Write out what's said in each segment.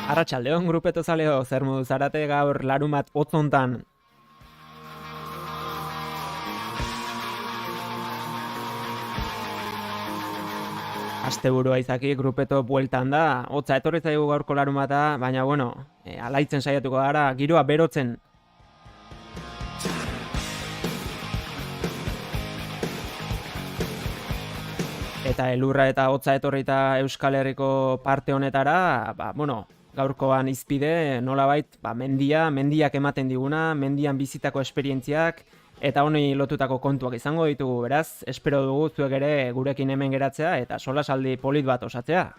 Arratsaldeon grupeto zaleo, zer modu zarate gaur larumat hotzontan. Asteburua izaki grupeto bueltan da, hotza etorri zaigu gaurko larumata, baina bueno, alaitzen saiatuko gara, giroa berotzen. Eta elurra eta hotza etorrita Euskal Herriko parte honetara, gaurkoan izpide nolabait mendiak ematen diguna, mendian bizitako esperientziak eta honi lotutako kontuak izango ditugu, beraz, espero dugu zuek ere gurekin hemen geratzea eta solasaldi polit bat osatzea.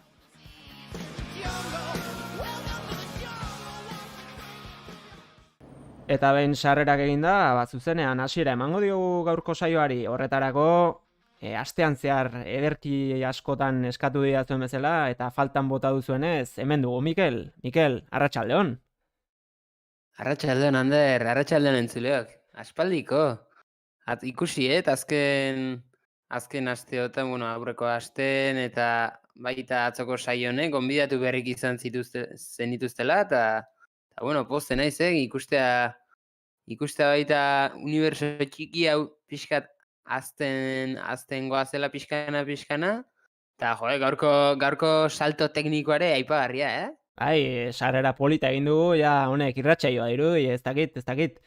Eta behin sarrerak eginda, zuzenean hasiera emango diogu gaurko saioari, horretarako astean zehar ederki askotan eskatu didazuen bezala eta faltan bota duzuenez, hemen dugu Mikel. Mikel, arratsaldeon. Arratsaldeon, Ander, arratsaldeon entzuleok. Aspaldiko. Ikusi, azken asteotan, aurreko asteen eta baita atzoko saio honek gonbidatu berrik izan zenituztela eta poste naiz, ikustea baita unibertso txiki hau pixkat azten goazela pixkana, eta gaurko salto teknikoare aipagarria, Bai, sarrera polita egin dugu, ja honek irratsaioa dirudi, ez dakit.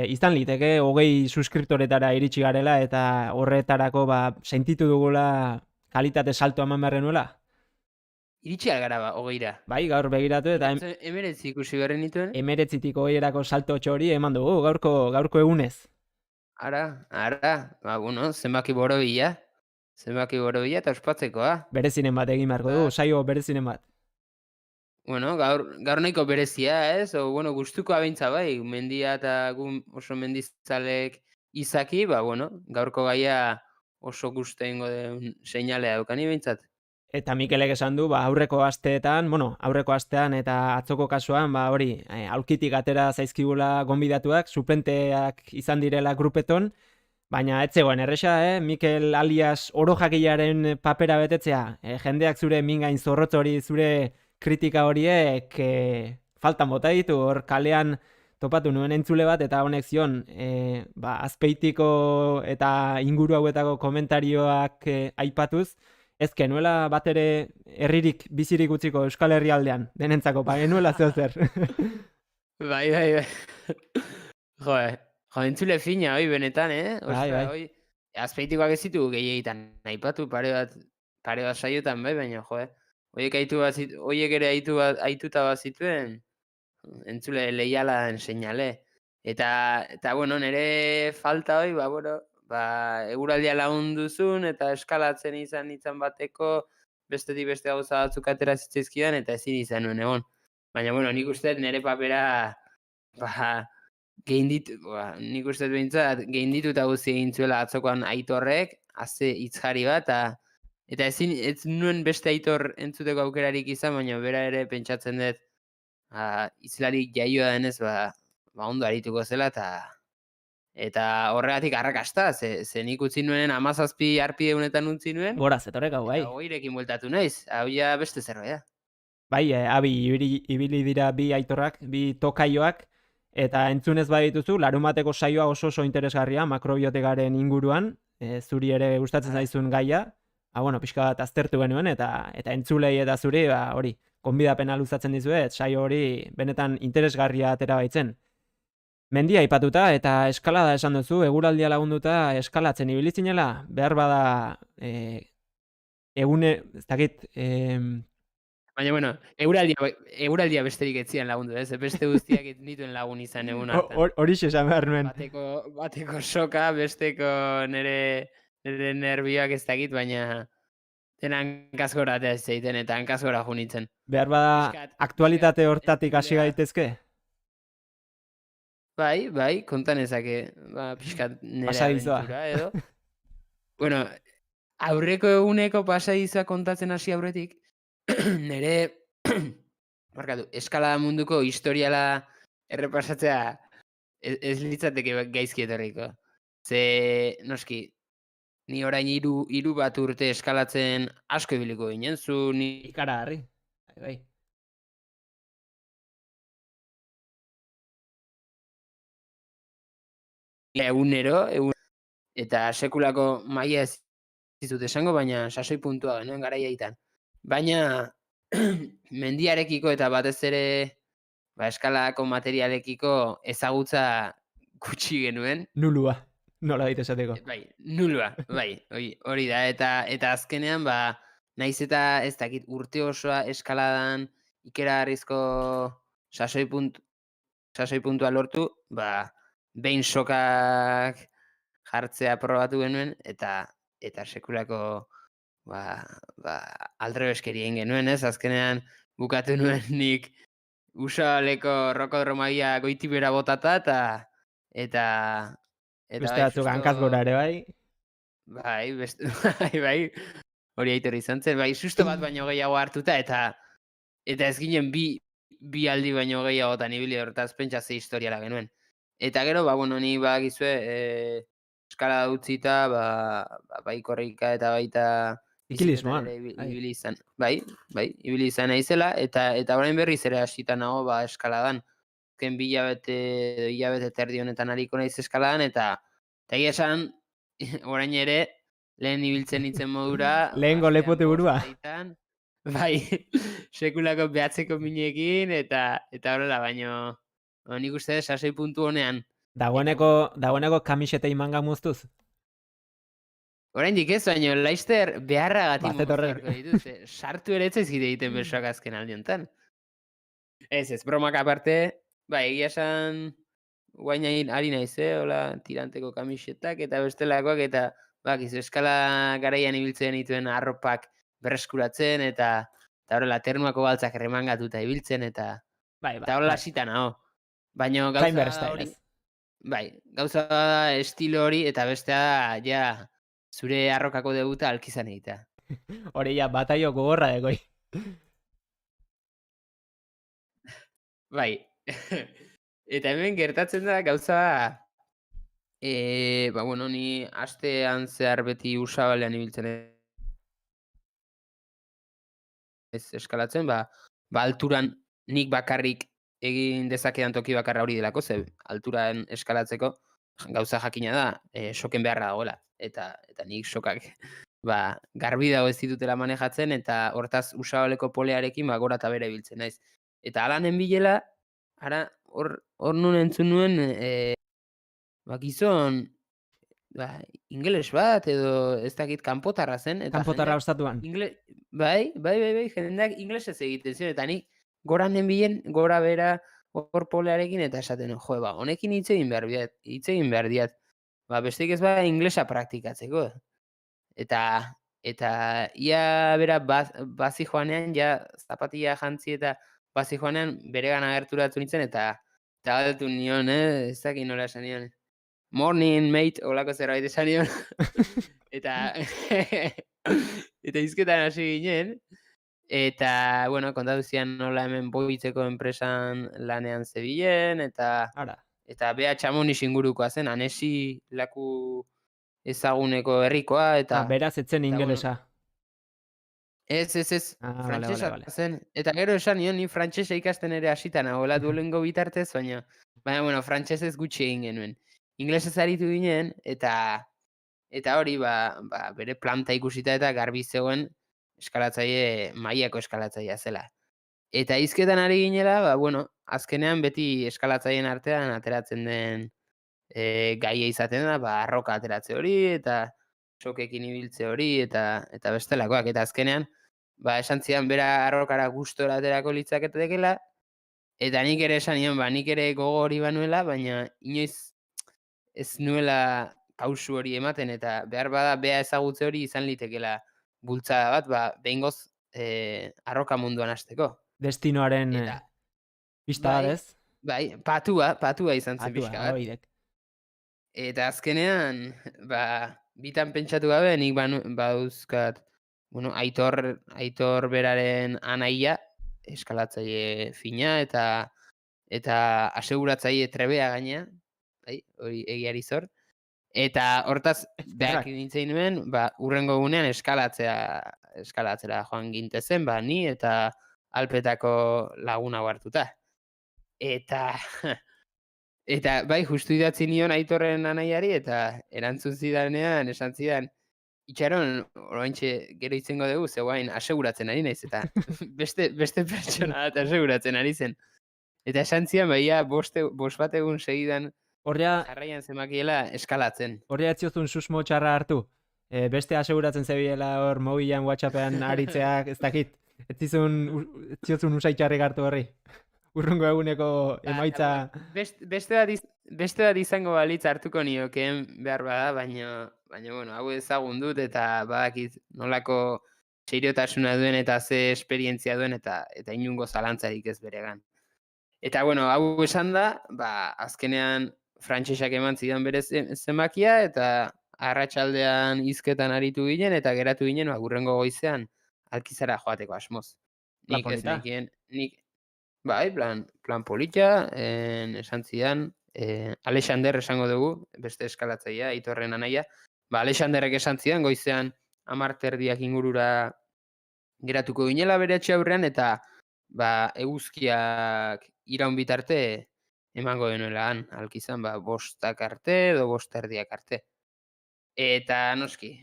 Izan liteke 20 suskriptoretara iritsi garela eta horretarako sentitu dugula kalitate salto eman behar genuela. Iritsi algara 20ra. Bai, gaur begiratu eta 19 ikusi berren nituen. 19tik 20erako salto hori eman dugu gaurko egunez. Ara, zenbaki borobila eta ospatzekoa. Berezinen bat egin beharko dugu, saio berezinen bat. Gaur nahiko berezia, ez? Gustuko abintza bai, mendia eta gu oso mendizalek izaki, gaurko gaia oso gustu egingo den seinalea daukani behintzat. Eta Mikelek esan du, aurreko astean eta atzoko kasuan, aulkitik atera zaizkigula gonbidatuak, suplenteak izan direla grupeton, baina ez zegoen erresa, Mikel alias orojakilaren papera betetzea, jendeak zure mingain zorrotz hori, zure kritika horiek faltan bota ditu, hor kalean topatu nuen entzule bat, eta honek zion, Azpeitiko eta inguru hauetako komentarioak aipatuz, ez genuela bat ere herririk bizirik utziko Euskal Herrialdean, denentzako, genuela zer. Bai. Jo, entzule fina, benetan, Bai. Azpeitikoak ez ditu gehiegitan aipatu pare bat saiotan, baina, Oiek ere aituta bat zituen, entzule leiala den seinale. Eta nire falta hoi, eguraldia lagunduzun eta eskalatzen izan bateko, bestetik beste gauza batzuk atera zitzaizkidan eta ezin izan nuen egon. Baina, nik uste nire papera, nik uste behintzat, geindituta guzti egin zuela atzokoan Aitorrek, haze hitzjari bat, eta ez nuen beste Aitor entzuteko aukerarik izan, baina bera ere pentsatzen dut hizlari jaioa denez, ondo arituko zela, eta horregatik arrakasta, ze nik utzi nuenen 17 arpideunetan utzi nuen. Gora zetorek hau, bai. Eta 20rekin bueltatu naiz, hau ja beste zerbait. Bai, abi ibili dira bi Aitorrak, bi tokaioak, eta entzunez badituzu, larumateko saioa oso interesgarria makrobiotekaren inguruan, zuri ere gustatzen zaizun gaia, pixka bat aztertu genuen, eta entzulei eta zuri, hori, konbidapena luzatzen dizuet, saio hori benetan interesgarria atera baitzen. Mendia aipatuta eta eskalada esan duzu, eguraldia lagunduta eskalatzen ibili zinela, behar bada egune, ez dakit... Baina, eguraldia besterik etzian lagundu, ez? Beste guztiak dituen lagun izan egun hartan. Horixe esan behar nuen. Bateko soka, besteko nire nervioak ez dakit, baina dena hankazgora eta ez zeiten eta hankazgora junitzen. Behar bada aktualitate hortatik hasi gaitezke? Bai, kontan ezake, pixkat nire abentura edo. Aurreko eguneko pasadizoa kontatzen hasi aurretik, nire eskalada munduko historiala errepasatzea ez litzateke gaizki etorriko. Ze, noski, ni orain hiru bat urte eskalatzen asko ibiliko ginen, zu ni Ikaragarri. Bai. egunero, eta sekulako maila ez dizut esango, baina sasoi puntua genuen garaiaitan. Baina mendiarekiko eta batez ere eskalako materialekiko ezagutza gutxi genuen. Nulua, nola baita esateko. Bai, nulua, bai, hori da. Eta azkenean, naiz eta ez dakit urte osoa eskaladan ikeragarrizko sasoi puntua lortu, behin sokak jartzea probatu genuen, eta sekulako aldrebeskeri egin genuen, ez? Azkenean bukatu nuen nik Usabaleko rokodromaia goitibera botata, eta Beste batzuk hankaz gora ere, bai. Bai, bai, hori aitor izan zen, bai, susto bat baino gehiago hartuta, eta ez ginen bi aldi baino gehiagotan ibili hortaz pentsa ze historiala genuen. Eta gero, ni badakizue, eskala utzita, bai korrika eta baita Ikilismoan. ibili izan. Bai, ibili izan naizela, eta orain berriz ere hasita nago eskaladan. Azken bi hilabete terdi honetan ariko naiz eskaladan, eta egia esan, orain ere, lehen ibiltzen nintzen modura. Lehengo lepote burua. Bai, sekulako behatzeko minekin, eta horrela, baino nik uste sasoi puntu honean. Dagoeneko kamisetei manga muztuz? Oraindik ez, baino Laster beharragatik moztuko dituz. Sartu ere etzaizkite egiten besoak azken aldiontan. Ez, bromak aparte, egia esan, guain ari naiz, hola, tiranteko kamisetak eta bestelakoak, eta eskala garaian ibiltzen dituen arropak berreskuratzen, eta horrela, ternuako baltzak remangatuta ibiltzen, eta horrela hasita nago. Baina gauza hori, gauza estilo hori, eta bestea, zure arrokako debuta alkizan egitea. Hori bataio gogorra degoi. Bai. Eta hemen gertatzen da gauza, ni astean zehar beti Usabalean ibiltzen ez eskalatzen, alturan nik bakarrik egin dezakedan toki bakarra hori delako, ze alturan eskalatzeko gauza jakina da, soken beharra dagoela. Eta nik sokak garbi dago ez ditutela manejatzen, eta hortaz Usabaleko polearekin gora eta bere ibiltzen naiz. Eta alanen bilela, hor nun entzun nuen, gizon, ingeles bat, edo ez dakit kanpotarra zen. Kanpotarra ostatuan. Bai, jendeak inglesez egiten ziren, eta nik gora nenbilen, gora bera hor polearekin, eta esaten, honekin hitz egin behar diat. Besteik ez inglesa praktikatzeko. Eta ia bera bazi joanean, zapatilla jantzi eta bazi joanean beregan agerturatu nintzen, eta galdetu nion, ez dakit nola esan nion. Morning, mate, holako zerbait esan nion. Eta izketan hasi ginen. Eta, kontatu zian nola hemen boitzeko enpresan lanean zebilen, eta beha Txamonix ingurukoa zen, Anesi laku ezaguneko herrikoa, eta... beraz etzen ingelesa. Ez, frantsesa zen. Eta gero esan nion, ni frantsesa ikasten ere hasita nagoela Duolingo bitartez, baina, frantsesez gutxi egin genuen. Inglesez aritu ginen, eta hori, bere planta ikusita eta garbi zegoen eskalatzaile, mailako eskalatzailea zela. Eta hizketan ari ginela, azkenean beti eskalatzaileen artean ateratzen den gaia izaten da, arroka ateratze hori, eta sokekin ibiltze hori, eta bestelakoak. Eta azkenean, esan zidan bera arrokara gustora aterako litzaketekela, eta nik ere esan nion, nik ere gogo hori banuela, baina inoiz ez nuela pausu hori ematen, eta behar bada bea ezagutze hori izan litekela bultzada bat, behingoz arroka munduan hasteko. Destinoaren pista bat ez? Bai, patua izan zen pixka bat. Eta azkenean, bitan pentsatu gabe, nik badauzkat, Aitor beraren anaia, eskalatzaile fina, eta aseguratzaile trebea gaina, hori egiari zor. Eta hortaz, behak nintzen nuen, urrengo egunean eskalatzera joan gintezen, ni eta Alpetako laguna hartuta. Eta, eta bai, justu idatzi nion Aitorren anaiari, eta erantzun zidanean, esan zidan, itxaron, oraintxe gero itzengo dugu, zegoain aseguratzen ari naiz, eta beste pertsona bat aseguratzen ari zen. Eta esan zidan, baia, bost bat egun segidan, jarraian zemakiela eskalatzen. Horria etziozun susmo txarra hartu. Beste aseguratzen zebiela hor mobilan WhatsAppean aritzeak, ez dakit. Etziozun usai txarrik hartu horri. Urrungo eguneko emaitza... Beste bat izango balitz hartuko niokeen behar bada, baina bueno, hau ezagun dut eta badakit nolako seriotasuna duen eta ze esperientzia duen eta inungo zalantzarik ez beregan. Eta bueno, hau esan da, azkenean frantsesak eman zidan bere zenbakia eta arratsaldean hizketan aritu ginen eta geratu ginen hurrengo goizean Alkizara joateko asmoz. Nik ez nekien, plan polita, esan zidan, Alexander esango dugu, beste eskalatzailea, Aitorren anaia. Alexanderrek esan zidan, goizean 10:00 ingurura geratuko ginela bere etxe aurrean, eta eguzkiak iraun bitarte emango genuela han, Alkizan, 5:00 arte edo 5:30 arte. Eta noski,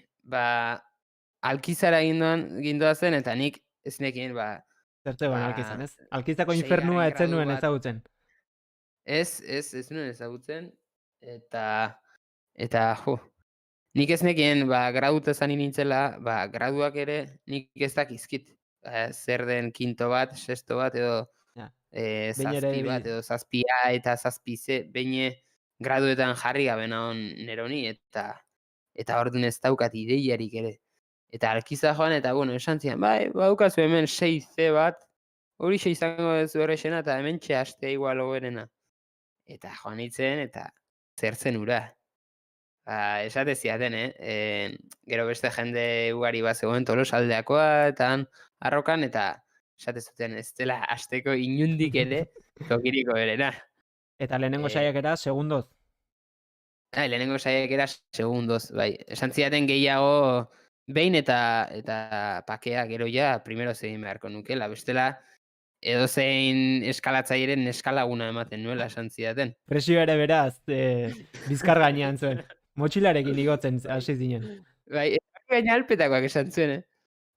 Alkizara gindoa zen, eta nik ez nekien, Zertzegoen Alkizan, ez? Alkizako infernua etzen nuen ezagutzen. Ez nuen ezagutzen, eta nik ez nekien, graduta zani nintzela, graduak ere nik ez dakizkit. Zer den quinto bat, sexto bat, edo zazpi bat, edo zazpia eta zazpize, behin graduetan jarri gabe naon neroni, eta orduan ez daukat ideiarik ere. Eta Alkiza joan, eta bueno, esan zian, baukazu hemen 6C bat, hori izango duzu errexena, eta hemen txastea igual hoberena. Eta joan itzen, eta zertzen ura. Esate ziaten, gero beste jende ugari bat zegoen Tolosaldeakoa, eta arrokan, eta esate zuten ez dela asteko inundik ere tokiriko berena. Eta lehenengo saiakera, segundoz? Lehenengo saiakera, segundoz, bai. Esan ziaten gehiago behin eta pakea gero ja primero zegin beharko nukela. Bestela, edozein eskalatzailearen eskalaguna ematen nuela esan zidaten. Presio ere beraz, bizkar gainean zuen. Motxilarekin igotzen hasi zinen. Bai, baina Alpetakoak esan zuen,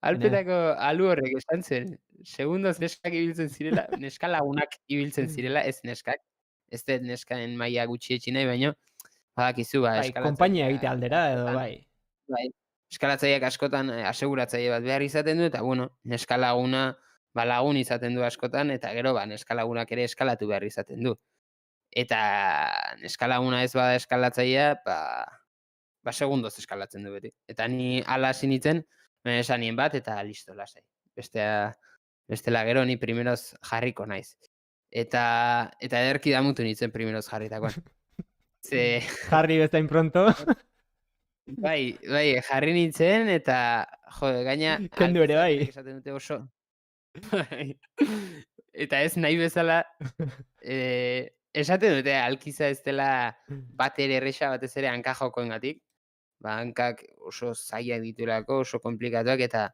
Alpetako alu horrek esan zuen. Segundoz neskak ibiltzen zirela, neskalagunak ibiltzen zirela, ez neskak. Ez dut neskaen maila gutxietxi nahi, baina badakizu, konpainia egite aldera, edo bai. Bai, eskalatzaileak askotan aseguratzaile bat behar izaten du, eta bueno, neskalaguna lagun izaten du askotan, eta gero neskalagunak ere eskalatu behar izaten du. Eta neskalaguna ez bada eskalatzailea, segundoz eskalatzen du beti. Eta ni ala hasi nintzen, esan nien bat, eta listo, lasai. Bestela gero ni primeroz jarriko naiz. Eta ederki damutu nintzen primeroz jarritakoan. Jarri bezain pronto. Bai, jarri nintzen, eta gaina... Kendu ere bai. Esaten dute oso. Eta ez nahi bezala, esaten dute Alkiza ez dela bat ere erresa, batez ere hanka jokoengatik. Hankak oso zailak ditulako, oso komplikatuak, eta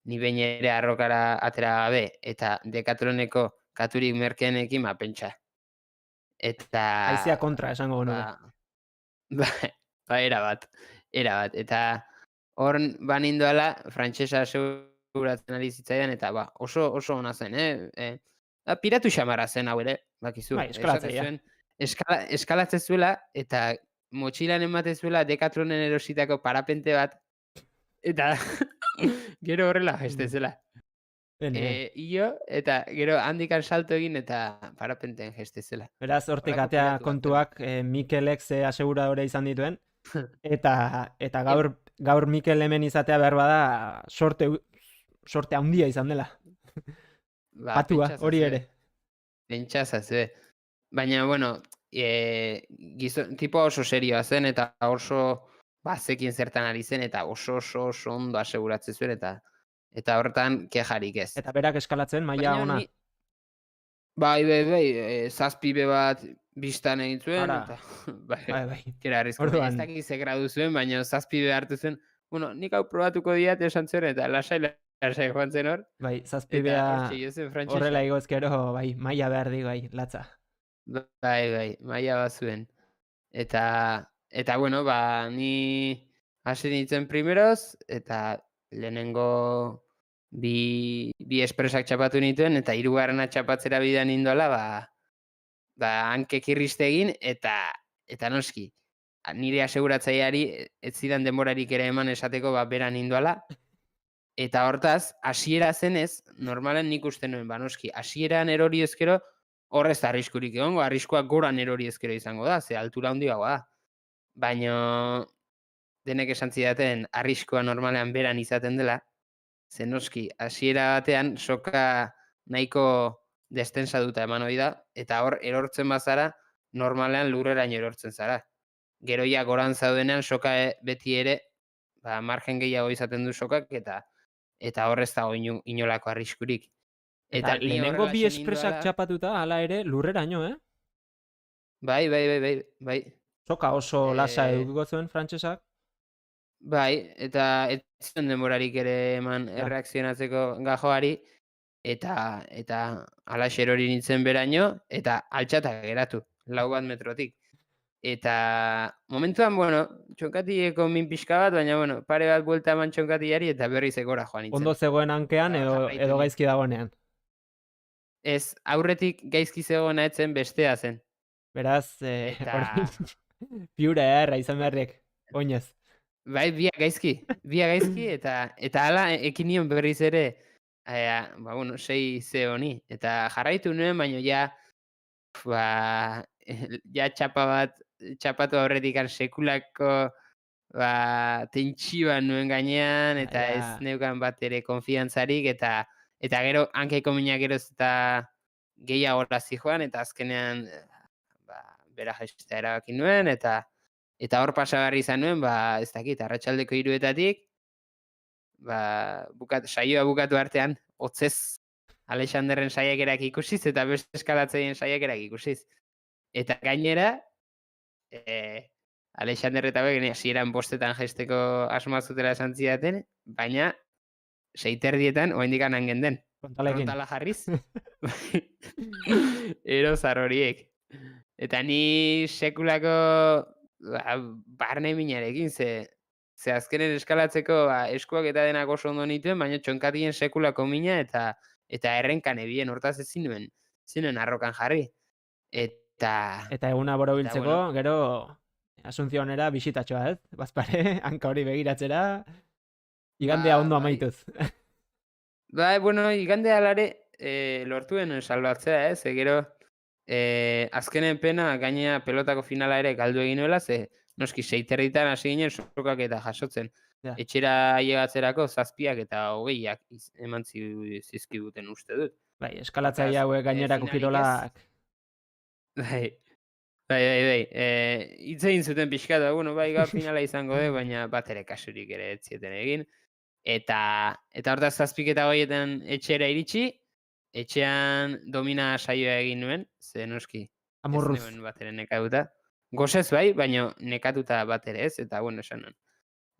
ni behin ere arrokara atera gabe, eta Decathloneko katurik merkeenekin pentsa. Eta... Haizea kontra, esango nuke. Erabat. Eta hor banindoala, frantsesa aseguratzen ari zitzaidan, eta oso ona zen, piratu xamarra zen hau ere, bakizu. Eskalatzaia. Eskalatzen zuela, eta motxilan ematen zuela Decathlonen erositako parapente bat, eta gero horrela jestezela. Eta gero handikan salto egin eta parapenten jestezela. Beraz, hortik atea kontuak Mikelek ze aseguradore izan dituen, eta gaur Mikel hemen izatea behar bada sorte handia izan dela. Patua, hori ere. Pentsazazue. Baina, bueno, tipo oso serioa zen, eta oso zekin zertan ari zen, eta oso ondo aseguratzen zuen, eta horretan kejarik ez. Eta berak eskalatzen, maila ona? Bai, zazpi be bat bistan egin zuen, Ara, eta bai, bai. kera arrizko, baina ez Orduan, dakit ze gradu zuen, baina zazpi be hartu zen, bueno, nik hau probatuko diat esan zen, eta lasai joan zen hor, bai, eta zazpidea hortxe jo zen horrela frantsesa. igoz gero, bai, maila behar di, bai, latza. Maila bat zuen. Eta bueno, ba, ni hasi nintzen primeroz, eta lehenengo bi espresak txapatu nituen, eta hirugarrena txapatzera bidean nindoala, ba hankek irriste egin, eta noski, nire aseguratzaileari ez zidan denborarik ere eman esateko ba beran nindoala, eta hortaz, hasiera zenez, normalen nik uste nuen, ba noski, hasieran erori ezkero, horrez da arriskurik egongo, arriskua goran erori ezkero izango da, ze altura handiagoa da. Baina denek esan zidaten arriskua normalean beran izaten dela, ze noski, hasiera batean soka nahiko destensa duta eman ohi da, eta hor erortzen bazara, normalean lurreraino erortzen zara. Gero ja goran zaudenean soka beti ere, ba, margen gehiago izaten du sokak, eta hor ez dago inolako arriskurik. Eta Eta ni lehenengo bi horrelaxe espresak nindoala, txapatuta, hala ere, lurreraino, eh? bai. Soka oso lasa Eh, edukiko zuen frantsesak. Bai, eta ez zuen denborarik ere eman Ja. erreakzionatzeko gajoari, eta halaxe erori nintzen beraino, eta altxatak geratu, 4 metrotik. Eta momentuan, bueno, txonkatilleko min pixka bat, baina, bueno, pare bat buelta eman txonkatillari, eta berriz egora joan Ondo nintzen. zegoen hankean Eta jarraitu edo nintzen. gaizki dagoenean. Ez, aurretik gaizki zegoena etzen bestea zen. Beraz, Eta, hori piura erra izan beharrek, oinez. bai, biak gaizki, eta hala ekin nion berriz ere, ba, bueno, 6 honi. Eta jarraitu nuen, baina ja, ba, ja txapatu aurretik sekulako, ba, tentsioa nuen gainean, eta Ja. ez neukan bat ere konfiantzarik, eta gero, hankeko minak geroz eta gehiago zijoan, eta azkenean, ba, bera jaistea erabaki nuen, eta hor pasagarri izan nuen, ba, ez dakit, arratsaldeko 3:00-etatik, ba, saioa bukatu artean, hotzez Alexanderren saiakerak ikusiz, eta beste eskalatzaileen saiakerak ikusiz. Eta gainera, Alexander eta bek hasieran 5etan jaisteko asmoa zutela esan zidaten, baina 6:30 oraindik han genden. Kontalekin. Frontala jarriz. Erozar horiek. Eta ni sekulako barne minarekin, ze azkenen eskalatzeko eskuak eta denak oso ondo nituen, baina txonkatien sekulako mina eta errenkan ebien, hortaz ezin nuen arrokan jarri. Eta eguna borobiltzeko, bueno, gero Asuncionera bisitatxoa, ez? Bazpare, hanka hori begiratzera, igandea ondo bai. amaituz. Bai, bueno, igande alare lortuen salbatzea, ze gero azkenen pena gainea pelotako finala ere galdu egin nuela, ze noski 6:30 hasi ginen sokak eta jasotzen. Ja. Etxera llegatzerako 7 eta 20 eman zizkiguten uste dut. Bai, eskalatzaile hauek gainerako finalik ez. kirolak. Bai. Hitz egin zuten pixka da, bueno, bai, gaur finala izango du, baina bat ere kasurik ere ez zieten egin. Eta hortaz 7:20 etxera iritsi, etxean domina saioa egin nuen, ze noski, Amorruz. ez nuen bat ere nekatuta. Gozez bai, baina nekatuta bat ere ez, eta bueno, esan nuen.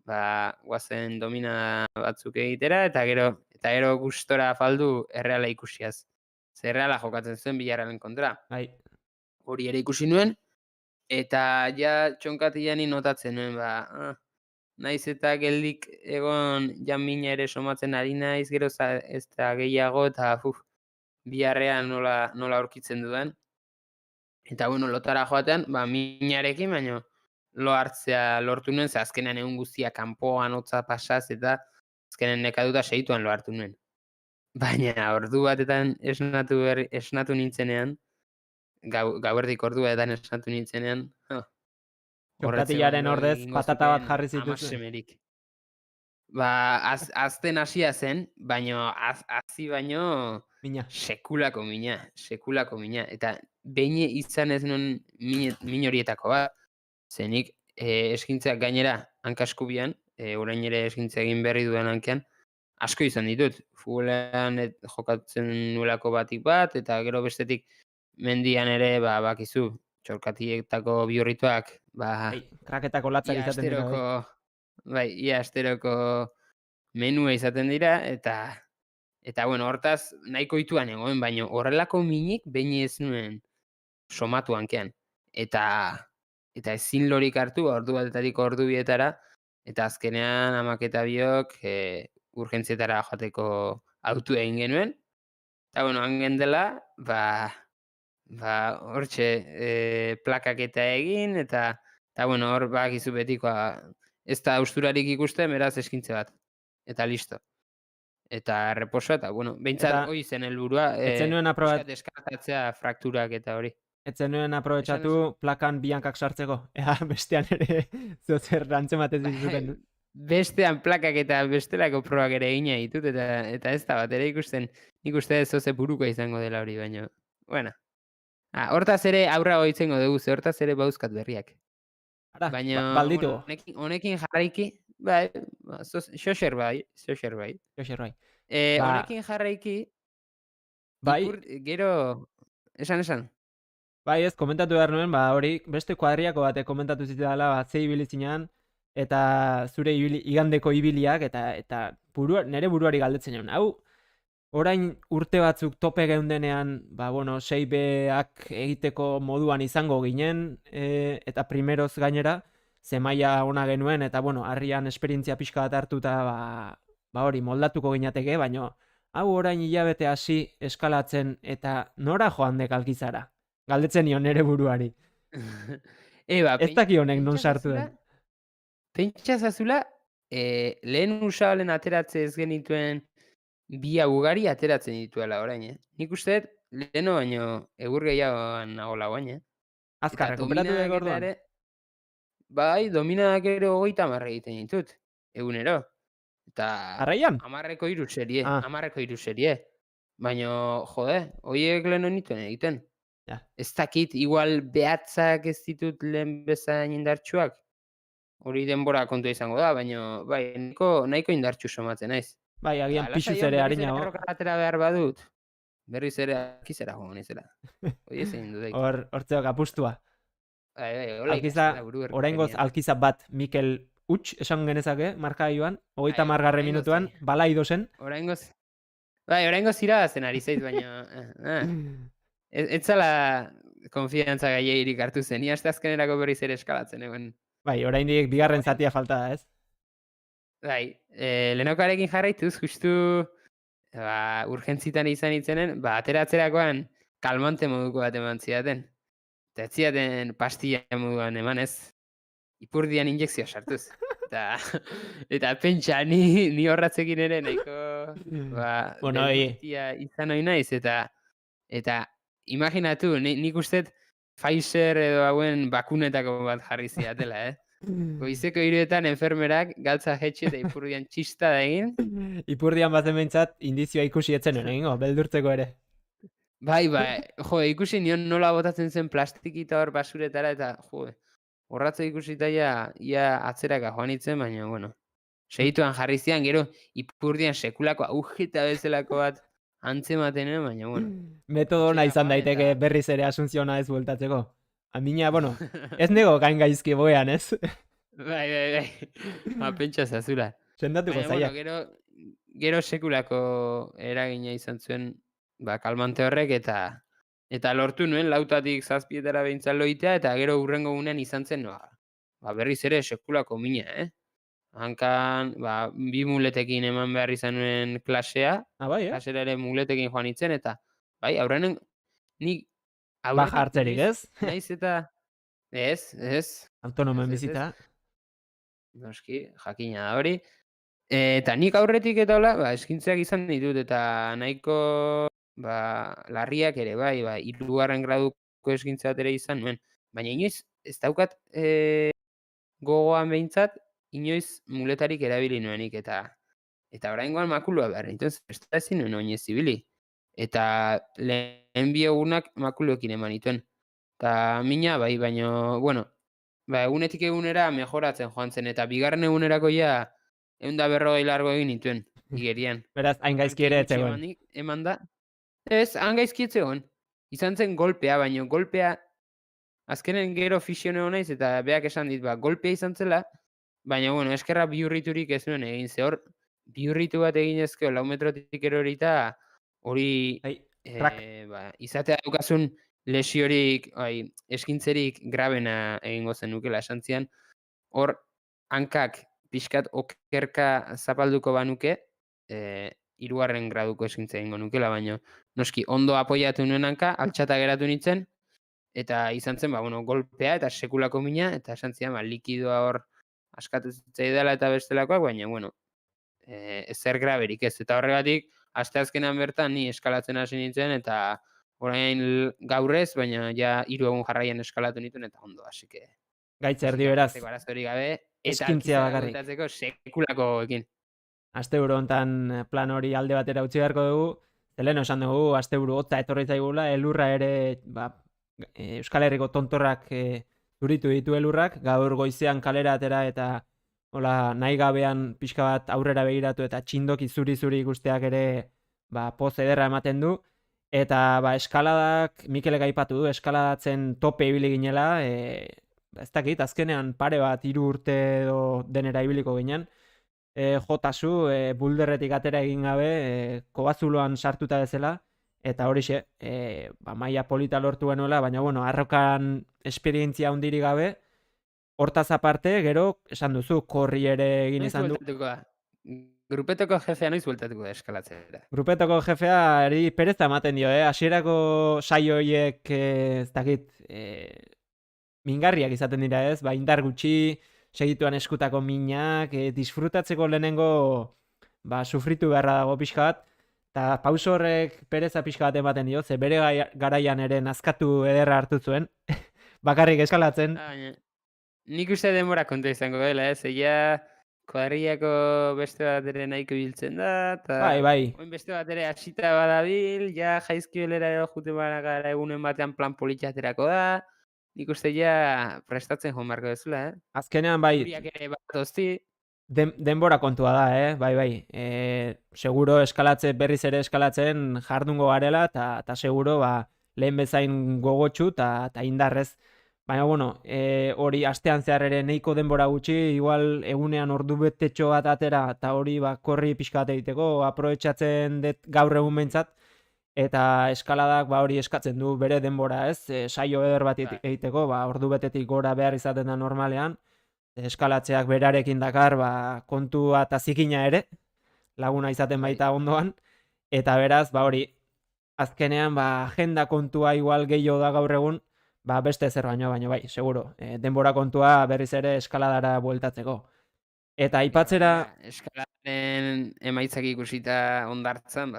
Ba, guazen domina batzuk egitera, eta gero gustora faldu erreala ikusiaz. Ze erreala jokatzen zuen Villarrealen kontra. Bai. Hori ere ikusi nuen, eta ja txonkatiani notatzen nuen, ba, naiz eta geldik egon mina ere somatzen ari naiz, gero ez da gehiago, eta Villarreal nola aurkitzen dudan. Eta bueno, lotara joatean, ba, minarekin, baino lo hartzea lortu nuen, ze azkenean egun guztia kanpoan hotza pasaz, eta azkenean nekatuta segituan lo hartu nuen. Baina ordu batetan esnatu nintzenean, gauerdik ordu batetan esnatu nintzenean, Txonkatillaren ordez patata bat jarri zituzen. Amasemerik. Ba, azten hasia zen, baino hazi baino Mina. sekulako mina. Eta behin izan ez nuen min horietako bat, zenik eskintzak gainera hankaskubian, orain ere eskintza egin berri duen hankean, asko izan ditut. Futbolean jokatzen nuelako batik bat, eta gero bestetik mendian ere, bakizu, txorkatietako bihurrituak, Kraketako latzak ia izaten dira, bai. ia asteroko menua izaten dira, eta bueno, hortaz, nahiko ituan egoen, baina horrelako minik behin ez nuen somatu hankean. Eta ezin lorik hartu, ordu batetatik ordu bietara, eta azkenean amak eta biok urgentzietara joateko autu egin genuen. Eta bueno, hangen dela, hortxe plakak eta egin, eta bueno, hor bakizu betikoa, ez da austurarik ikusten, beraz eskintze bat. Eta listo. Eta reposo, eta bueno, behintzat Eta hori zen helburua, ez zenuen deskartatzea frakturak eta hori. Ez zenuen aprobetxatu Esan plakan biankak sartzeko. Ea, bestean ere zozer rantzematez zuten. Bestean plakak eta bestelako probak ere egina ditut, eta ez da bat ere ikusten, nik uste ez zoze buruko izango dela hori, baina, bueno. Hortaz ere aurra goitzen dugu, ze hortaz ere bauzkat berriak. Ara, Baina, balditu. honekin jarraiki, bai, xoxer bai. Joxer, bai. Honekin jarraiki, bai, gero, esan. Bai, ez, komentatu behar nuen, hori, beste kuadriako batek komentatu zitela, ze ibili zinean, eta zure igandeko ibiliak, eta nere buruari galdetzen jaun. Hau, orain urte batzuk tope geundenean, 6Bak egiteko moduan izango ginen, eta primeroz gainera, zemaia ona genuen, eta harrian esperientzia pixka bat hartuta, hori, moldatuko ginateke, baina hau orain hilabete hasi eskalatzen, eta nora joan dek alkizara? Galdetzen nion nere buruari. Ez daki honek non sartu den. Pentsa zazula, lehen usabalen ateratze ez genituen bia ugari ateratzen dituela orain, Nik uste, leheno baino egur gehiagoan nagola guain, Azkar, rekuperatu dugu orduan? Bai, dominadak ere 30 egiten ditut, egunero. Eta Jarraian? 10 serie. Baina, jode, horiek leheno nituen egiten. Ez dakit, igual behatzak ez ditut lehen bezain indartsuak. Hori denbora kontua izango da, baina bai, nahiko indartsu somatzen naiz. Bai, agian pixuz ere harinago. Atera behar badut, berriz ere akizera joan nizela. Hori ezin dudek. Hortzeok apustua. Alkiza, oraingoz alkiza bat Mikel Utx esan genezake, markaioan, 30. minutuan, balaido zen. Oraingoz irabazen ari zaiz, baina... Ez zala konfiantza gaieirik hartu zen, ni azkenerako berriz ere eskalatzen egon. Bai, oraindik bigarren zatia falta da, ez? Bai, lehenaukarekin jarraituz, justu urgentzitan izan itzenen, ateratzerakoan kalmante moduko bat eman zidaten. Eta ez zidaten pastilla moduan eman ez, ipurdian injekzioa sartuz. Eta pentsa, ni horratzekin ere nahiko izan hori naiz, eta imaginatu, nik uste Pfizer edo hauen bakunetako bat jarri ziatela, Goizeko 3etan enfermerak galtza jetxe eta ipurdian txista da egin. Ipurdian bazen behintzat indizioa ikusi etzen egingo, beldurtzeko ere. Bai, ikusi nion nola botatzen zen plastikita hor basuretara, eta horratze ikusita ia atzeraka joan itzen, baina, bueno, segituan jarri zian, gero ipurdian sekulako agujeta bezalako bat antzematen, baina, bueno. Metodo ona izan daiteke berriz ere asunziona ez bueltatzeko. Amina, ez nego gain gaizki boean, ez? Bai. Pentsa zazula. Sendatuko zaiak. Gero sekulako eragina izan zuen kalmante horrek, eta lortu nuen lautatik 7etara behintzat loitea, eta gero hurrengo gunean izan zen, berriz ere sekulako mina, Hankan, 2 muletekin eman behar izan nuen klasea, klasera ere muletekin joan itzen, eta bai, aurrenen, nik baja hartzerik, ez? Naiz eta, ez. Autonomoen bizita. Noski, jakina da hori. Eta nik aurretik eta hola, eskintzeak izan ditut, eta nahiko, larriak ere, bai, 3. graduko eskintza ere izan nuen. Baina inoiz, ez daukat gogoan behintzat, inoiz muletarik erabili nuenik, eta oraingoan makulua behar, entonces, ez da ezin nuen oinez zibili. Eta lehen bi egunak makuluekin eman ituen. Eta mina, bai, baina, bueno, egunetik egunera mejoratzen joan zen, eta bigarren egunerako 140 largo egin nituen. igerian. Beraz, hain gaizki Hankei ere gutxi etzegoen. eman da. Ez, han gaizki ez zegoen. Izan zen golpea, baino golpea azkenen gero fisioneo naiz eta beak esan dit, golpea izan zela, baina, bueno, eskerra bihurriturik ez nuen egin, ze hor, bihurritu bat egin ezkeo, 4 metrotik erorita, hori, Ai, trak. izatea daukasun lesiorik, eskintzerik grabena egingo zenukela esan zian, hor, hankak pixkat okerka zapalduko banuke, hirugarren graduko eskintza egingo nukela, baina noski ondo apoiatu nuen hanka, altxata geratu nintzen, eta izan zen, golpea eta sekulako mina, eta esan zian, likidoa hor askatu zitzaidala eta bestelakoak, baina, ezer graberik ez. Eta horregatik, asteazkenean bertan ni eskalatzen hasi nintzen, eta orain gaur ez, baina ja 3 egun jarraian eskalatu nituen, eta ondo, así que... Gaitz erdi beraz, Arazorik gabe, eta eskintzea alkizara bakarrik. bueltatzeko sekulakoekin. Asteburu hontan plan hori alde batera utzi beharko dugu. Zeleno esan dugu, asteburu hotza etorri zaigula, elurra ere, Euskal Herriko tontorrak zuritu ditu elurrak, gaur goizean kalera atera eta hola, nahi gabean pixka bat aurrera begiratu eta txindoki zuri-zuri ikusteak ere poz ederra ematen du. Eta eskaladak, Mikelek aipatu du, eskaladatzen tope ibili ginela, ez dakit, azkenean pare bat 3 urte edo denera ibiliko ginen, jotasu, bulderretik atera egin gabe, kobazuloan sartuta bezala, eta horixe, maila polita lortu genuela, baina, arrokan esperientzia handiri gabe, hortaz aparte, gero, esan duzu, korri ere egin izan du. Grupetoko jefea noiz bueltatuko da eskalatzera? Grupetoko jefeari pereza ematen dio, hasierako saio horiek, ez dakit, mingarriak izaten dira ez, indar gutxi, segituan eskutako minak, disfrutatzeko lehenengo sufritu beharra dago pixka bat, eta pauso horrek pereza pixka bat ematen dio, ze bere garaian ere nazkatu ederra hartu zuen, bakarrik eskalatzen. Nik uste denbora konta izango dela, ja kuadrillako beste bat ere nahiko biltzen da, eta oin beste bat ere hasita badabil, ja jaizkiolera jute gara egunen batean plan politxaterako da, nik uste ja prestatzen joan barko dezula, Azkenean Uriak ere bat ozti. Denbora kontua da, seguro berriz ere eskalatzen jardungo garela, eta seguro lehen bezain gogotxu eta indarrez. Baina, hori astean zehar ere nahiko denbora gutxi, igual egunean ordu betetxo bat atera, eta hori korri pixka bat egiteko, aprobetxatzen dut gaur egun behintzat, eta eskaladak hori eskatzen du bere denbora, ez? Saio eder bat egiteko, ordu betetik gora behar izaten da normalean, eskalatzeak berarekin dakar, kontua eta zikina ere, laguna izaten baita ondoan, eta beraz, hori, azkenean, agenda kontua igual gehiago da gaur egun, beste zer baino, seguro, denbora kontua berriz ere eskaladara bueltatzeko. Eta aipatzera... Eskaladaren emaitzak ikusita ondartzan,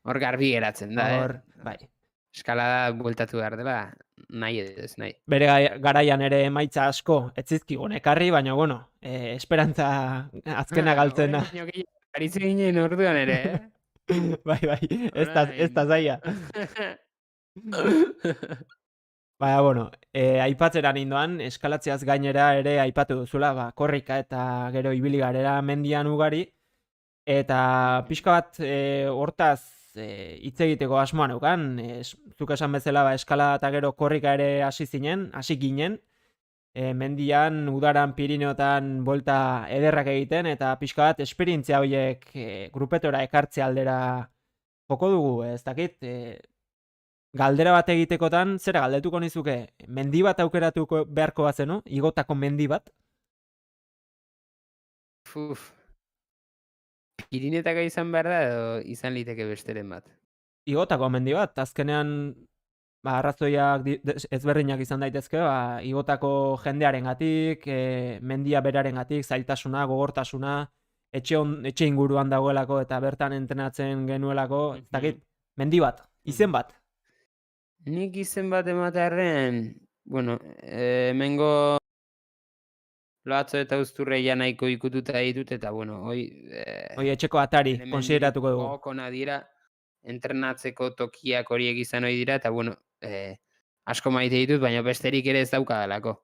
hor garbi geratzen da, Eskalada bueltatu behar dela, nahi ez nahi. Bere garaian ere emaitza asko etzizkigun ekarri, baina, esperantza azkena galtzen da. Aritzen ginen orduan ere, ez da zaila. Baina, aipatzera nindoan, eskalatzeaz gainera ere aipatu duzula, korrika eta gero ibili garera mendian ugari, eta pixka bat hortaz hitz egiteko asmoa neukan, zuk esan bezala eskalada eta gero korrika ere hasi ginen, mendian, udaran, Pirineotan bolta ederrak egiten, eta pixka bat esperientzia horiek grupetora ekartze aldera joko dugu, ez dakit, galdera bat egitekotan, zera galdetuko nizuke, mendi bat aukeratuko beharko bazenu, igotako mendi bat? Pirinetako izan behar da, edo izan liteke besteren bat? Igotako mendi bat, azkenean arrazoiak ezberdinak izan daitezke, igotako jendearengatik, mendia berarengatik, zailtasuna, gogortasuna, etxe inguruan dagoelako eta bertan entrenatzen genuelako, ez dakit, mendi bat, izen bat. Nik izen bat ematearen, hemengo loatzo eta uzturreia nahiko ikututa ditut, eta hoi etxeko atari, konsideratuko dugu. Gogokona dira, entrenatzeko tokiak horiek izan hori dira, eta asko maite ditut, baina besterik ere ez daukadalako,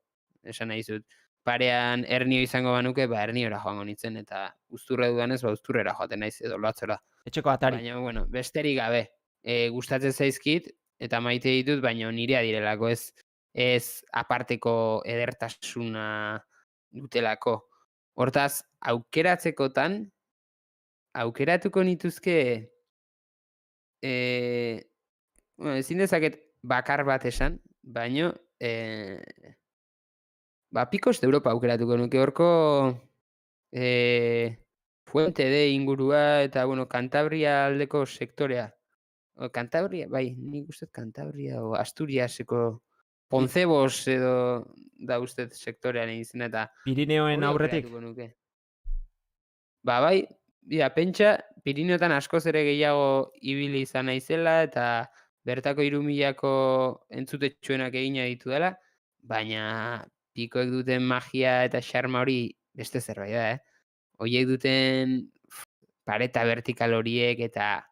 esan nahi zut. parean Hernio izango banuke, ba Herniora joango nintzen, eta Uzturra dudanez, ba Uzturrera joaten naiz edo Loatzora. Etxeko atari. Baina, bueno, besterik gabe. Gustatzen zaizkit, eta maite ditut, baina nirea direlako, ez aparteko edertasuna dutelako. Hortaz, aukeratzekotan, aukeratuko nituzke, bueno, ezin dezaket bakar bat esan, baino, ba, Picos de Europa aukeratuko nuke horko, Fuente de ingurua eta, bueno, Cantabria aldeko sektorea. Cantabria, bai, nik uste Cantabria o Asturiaseko Poncebos edo da uste sektorean izena eta Pirineoen hori aurretik. aukeratuko nuke. Ba, bai, pentsa, Pirineotan askoz ere gehiago ibili izan naizela eta bertako 3000ko entzutetsuenak egina ditu dela, baina pikoek duten magia eta xarma hori beste zerbait da, Horiek duten pareta vertikal horiek eta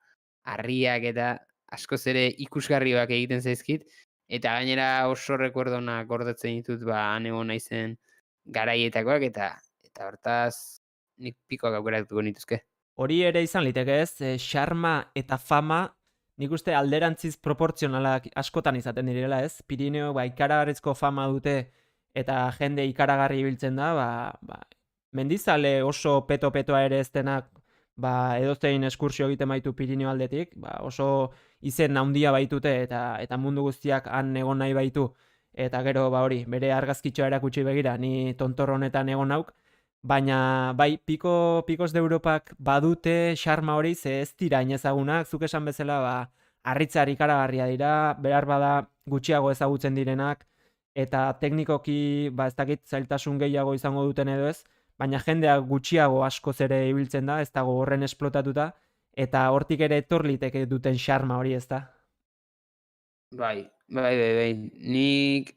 harriak eta askoz ere ikusgarriak egiten zaizkit, eta gainera oso rekuerdonak gordetzen ditut, ba, han egon naizen garaietakoak, eta hortaz nik pikoak aukeratuko nituzke. Hori ere izan liteke ez, xarma eta fama nik uste alderantziz proportzionalak askotan izaten direla ez. Pirineo ba, ikaragarrizko fama dute eta jende ikaragarri ibiltzen da, ba, mendizale oso peto-petoa ere ez denak ba, edozein eskursio egiten baitu Pirineo aldetik, ba, oso izen handia baitute eta mundu guztiak han egon nahi baitu. Eta gero ba hori, bere argazkitxoa erakutsi begira, ni tontor honetan egon nauk, baina bai, Picos de Europak badute xarma hori, ze ez dira inezagunak, zuk esan bezala, ba, harritzar ikaragarria dira, behar bada gutxiago ezagutzen direnak, eta teknikoki, ba, ez dakit zailtasun gehiago izango duten edo ez, baina jendea gutxiago askoz ere ibiltzen da, ez dago horren esplotatuta, eta hortik ere etor liteke duten xarma hori, ez da? Bai. Nik,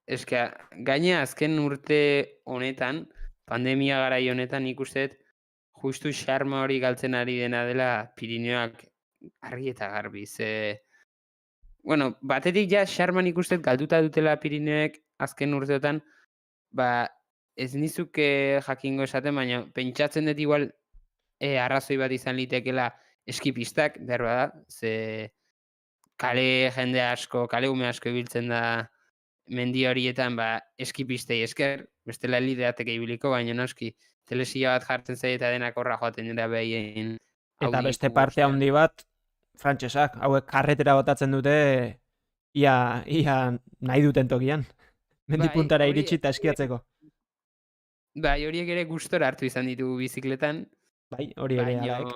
eske, gaina azken urte honetan, pandemia garai honetan nik uste justu xarma hori galtzen ari dena dela Pirineoak argi eta garbi. Bueno, batetik ja xarman nik uste galduta dutela Pirineoek azken urteotan, ba, ez nizuke jakingo esaten, baina pentsatzen dut igual arrazoi bat izan litekela eskipistak, behar bada, ze kale jende asko, kale ume asko ibiltzen da mendi horietan, ba, eskipistei esker, bestela lideateke ibiliko, baina noski, telesilla bat jartzen zaie eta denak horra joaten dira behien. Eta beste parte handi bat, frantsesak, hauek karretera botatzen dute, ia nahi duten tokian. Mendipuntara iritsi eta eskiatzeko. Bai, horiek ere gustora hartu izan ditugu bizikletan. Bai, hori ere alaek.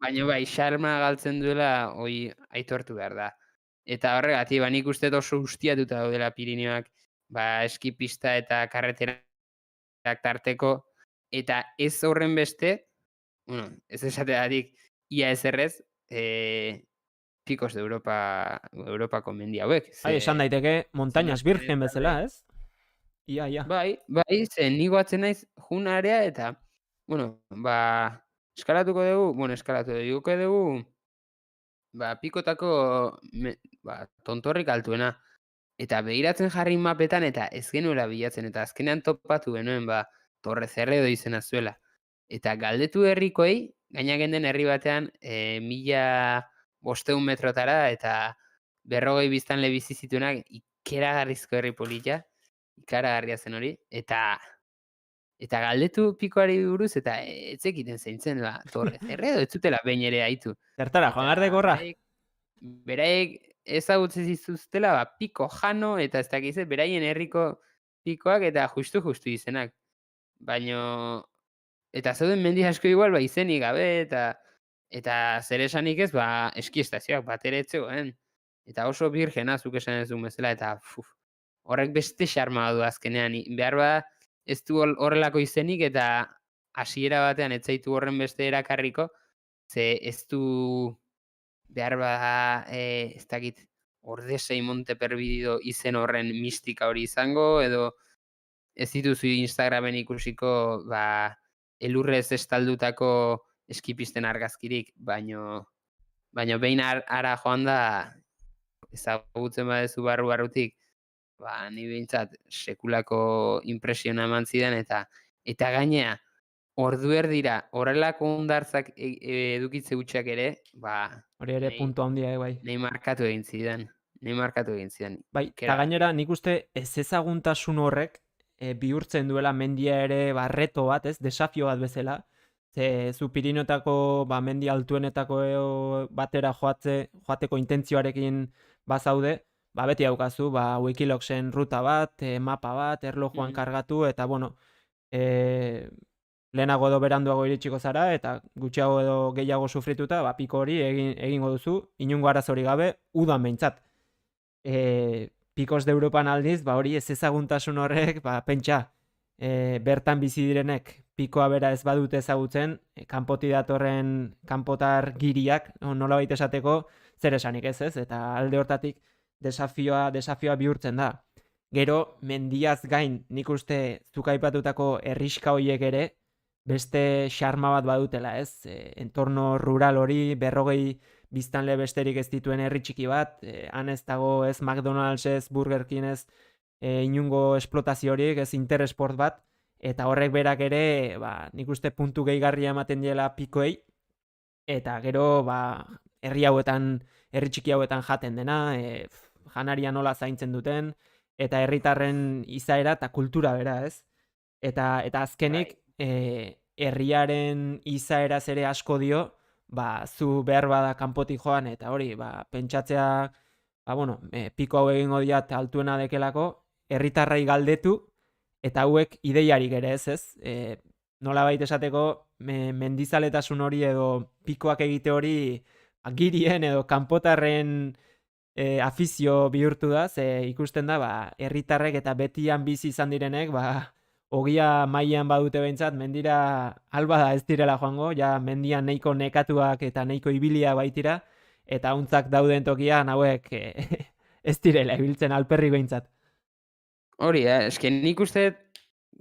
Baina bai, xarma galtzen duela, hori aitortu behar da. Eta horregatik, ba, nik uste oso ustiatuta daudela Pirineoak, ba, eskipista eta karreterak tarteko, eta ez horren beste, bueno, ez esateatik, ia ez errez, Picos de Europako mendi hauek. Bai, esan daiteke, montañas virgen bezala, ez? Ia. Bai, zen nigo atzen naiz junarea eta, bueno, ba, eskalatuko dugu, ba, pikotako tontorrik altuena. Eta begiratzen jarri mapetan eta ez genuela bilatzen, eta azkenean topatu genuen, ba, Torre Zerredo izena zuela. Eta galdetu herrikoei, gaina genden herri batean, 1500 metrotara, eta 40 biztanle bizi zituenak, ikaragarrizko herri polita, ikaragarria zen hori, eta galdetu pikoari buruz, eta etzekiten zeintzen, ba, Torre Zerredo, ez zutela behin ere aitu. Zertara, Juan Garde gorra? Beraik ezagutzen zituztela, ba, Piko Jano, eta ez dakiz, beraien herriko pikoak, eta justu izenak. Baino, eta zeuden mendi asko igual, ba, izenik gabe, eta zer esanik ez, ba, eskiestazioak bat ere etzegoen. Eta oso birgena, zuk esan ez du bezala, eta horrek beste xarma du azkenean. Behar ba, ez du horrelako izenik, eta hasiera batean ez zaitu horren beste erakarriko, ze ez du behar ba, ez dakit, Ordesei Monte Perbidido izen horren mistika hori izango, edo ez dituzu Instagramen ikusiko, ba, elurrez estaldutako eskipisten argazkirik, baino behin ara joan da, ezagutzen badezu barrutik, ni behintzat sekulako impresiona eman zidan, eta gainea, ordu erdira horrelako hondartzak edukitze hutsak ere, Hori ere nahi, puntu handia, bai. nahi markatu egin zidan. Nahi markatu egin zidan. Bai, eta gainera nik uste ezezaguntasun horrek bihurtzen duela mendia ere barreto bat, ez, desafio bat bezala. Ze zu Pirinotako mendi altuenetako batera joateko intentzioarekin bazaude, beti daukazu Wikiloxen ruta bat, mapa bat, erlojuan kargatu, eta bueno, lehenago edo beranduago iritsiko zara, eta gutxiago edo gehiago sufrituta, piko hori egingo duzu, inungo arazori gabe, udan behintzat. Pikos de Europan aldiz, hori ez ezaguntasun horrek, pentsa, bertan bizi direnek pikoa bera ez badute ezagutzen, kanpoti datorren kanpotar giriak, nola baita esateko, zer esanik ez, eta alde hortatik desafioa bihurtzen da. Gero, mendiaz gain, nik uste zuk aipatutako herriska horiek ere, beste xarma bat badutela, ez? Entorno rural hori, 40 biztanle besterik ez dituen herri txiki bat, han ez dago ez McDonald's, ez Burger King, ez inungo esplotazio horiek, ez Interesport bat, eta horrek berak ere, nik uste puntu gehigarria ematen diela pikoei, eta gero, herri txiki hauetan jaten dena, janaria nola zaintzen duten, eta herritarren izaera eta kultura bera, ez? Eta azkenik, herriaren izaeraz ere asko dio, zu behar bada kanpotik joan, eta hori, pentsatzea, piko hau egingo diat altuena dekelako, herritarrai galdetu, eta hauek ideiarik ere ez? Nola baita esateko, mendizaletasun hori edo pikoak egite hori, girien edo kanpotarren afizio bihurtu da, ze ikusten da, herritarrek eta betian bizi izan direnek, ogia mailan badute behintzat, mendira alba da ez direla joango, ja mendian nahiko nekatuak eta nahiko ibilia baitira, eta hauntzak dauden tokian hauek ez direla ibiltzen alperrik behintzat. Hori da, eske nik uste,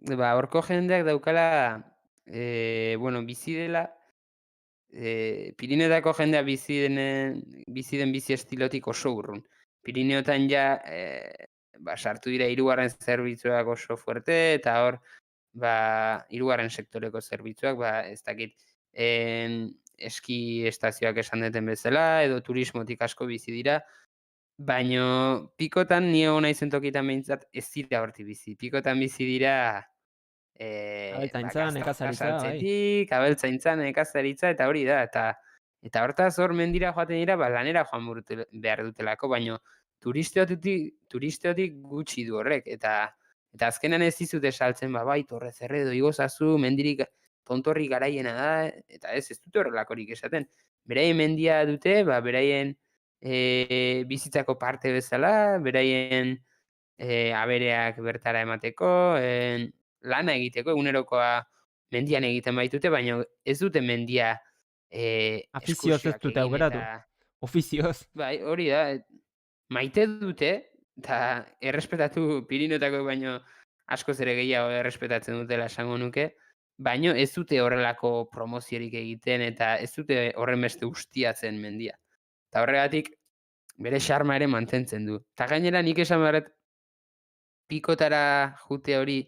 horko jendeak daukala, bizi dela, Pirinetako jendea bizi den bizi estilotik oso urrun. Pirineotan ja, sartu dira 3. zerbitzuak oso fuerte, eta hor, 3. sektoreko zerbitzuak, ez dakit, eski estazioak esan duten bezala, edo turismotik asko bizi dira, baino pikotan ni egon naizen tokitan behintzat ez dira horti bizi. Pikotan bizi dira Abeltzaintza, nekazaritza, saltzetik, abeltzaintza, nekazaritza, eta hori da, eta hortaz hor mendira joaten dira, lanera joan behar dutelako, baino turisteotik gutxi du horrek, eta azkenan ez dizute saltzen, Torre Zerredo igozazu, mendirik tontorrik garaiena da, eta ez dute horrelakorik esaten. Beraien mendia dute, beraien bizitzako parte bezala, beraien abereak bertara emateko, lana egiteko, egunerokoa mendian egiten baitute, baina ez dute mendia afizioz ez dute aukeratu, ofizioz. Bai, hori da, maite dute, eta errespetatu Pirinotako baino askoz ere gehiago errespetatzen dutela esango nuke, baino ez dute horrelako promoziorik egiten, eta ez dute horren beste ustiatzen mendia. Eta horregatik, bere xarma ere mantentzen du. Eta gainera nik esan beharret, pikotara jute hori,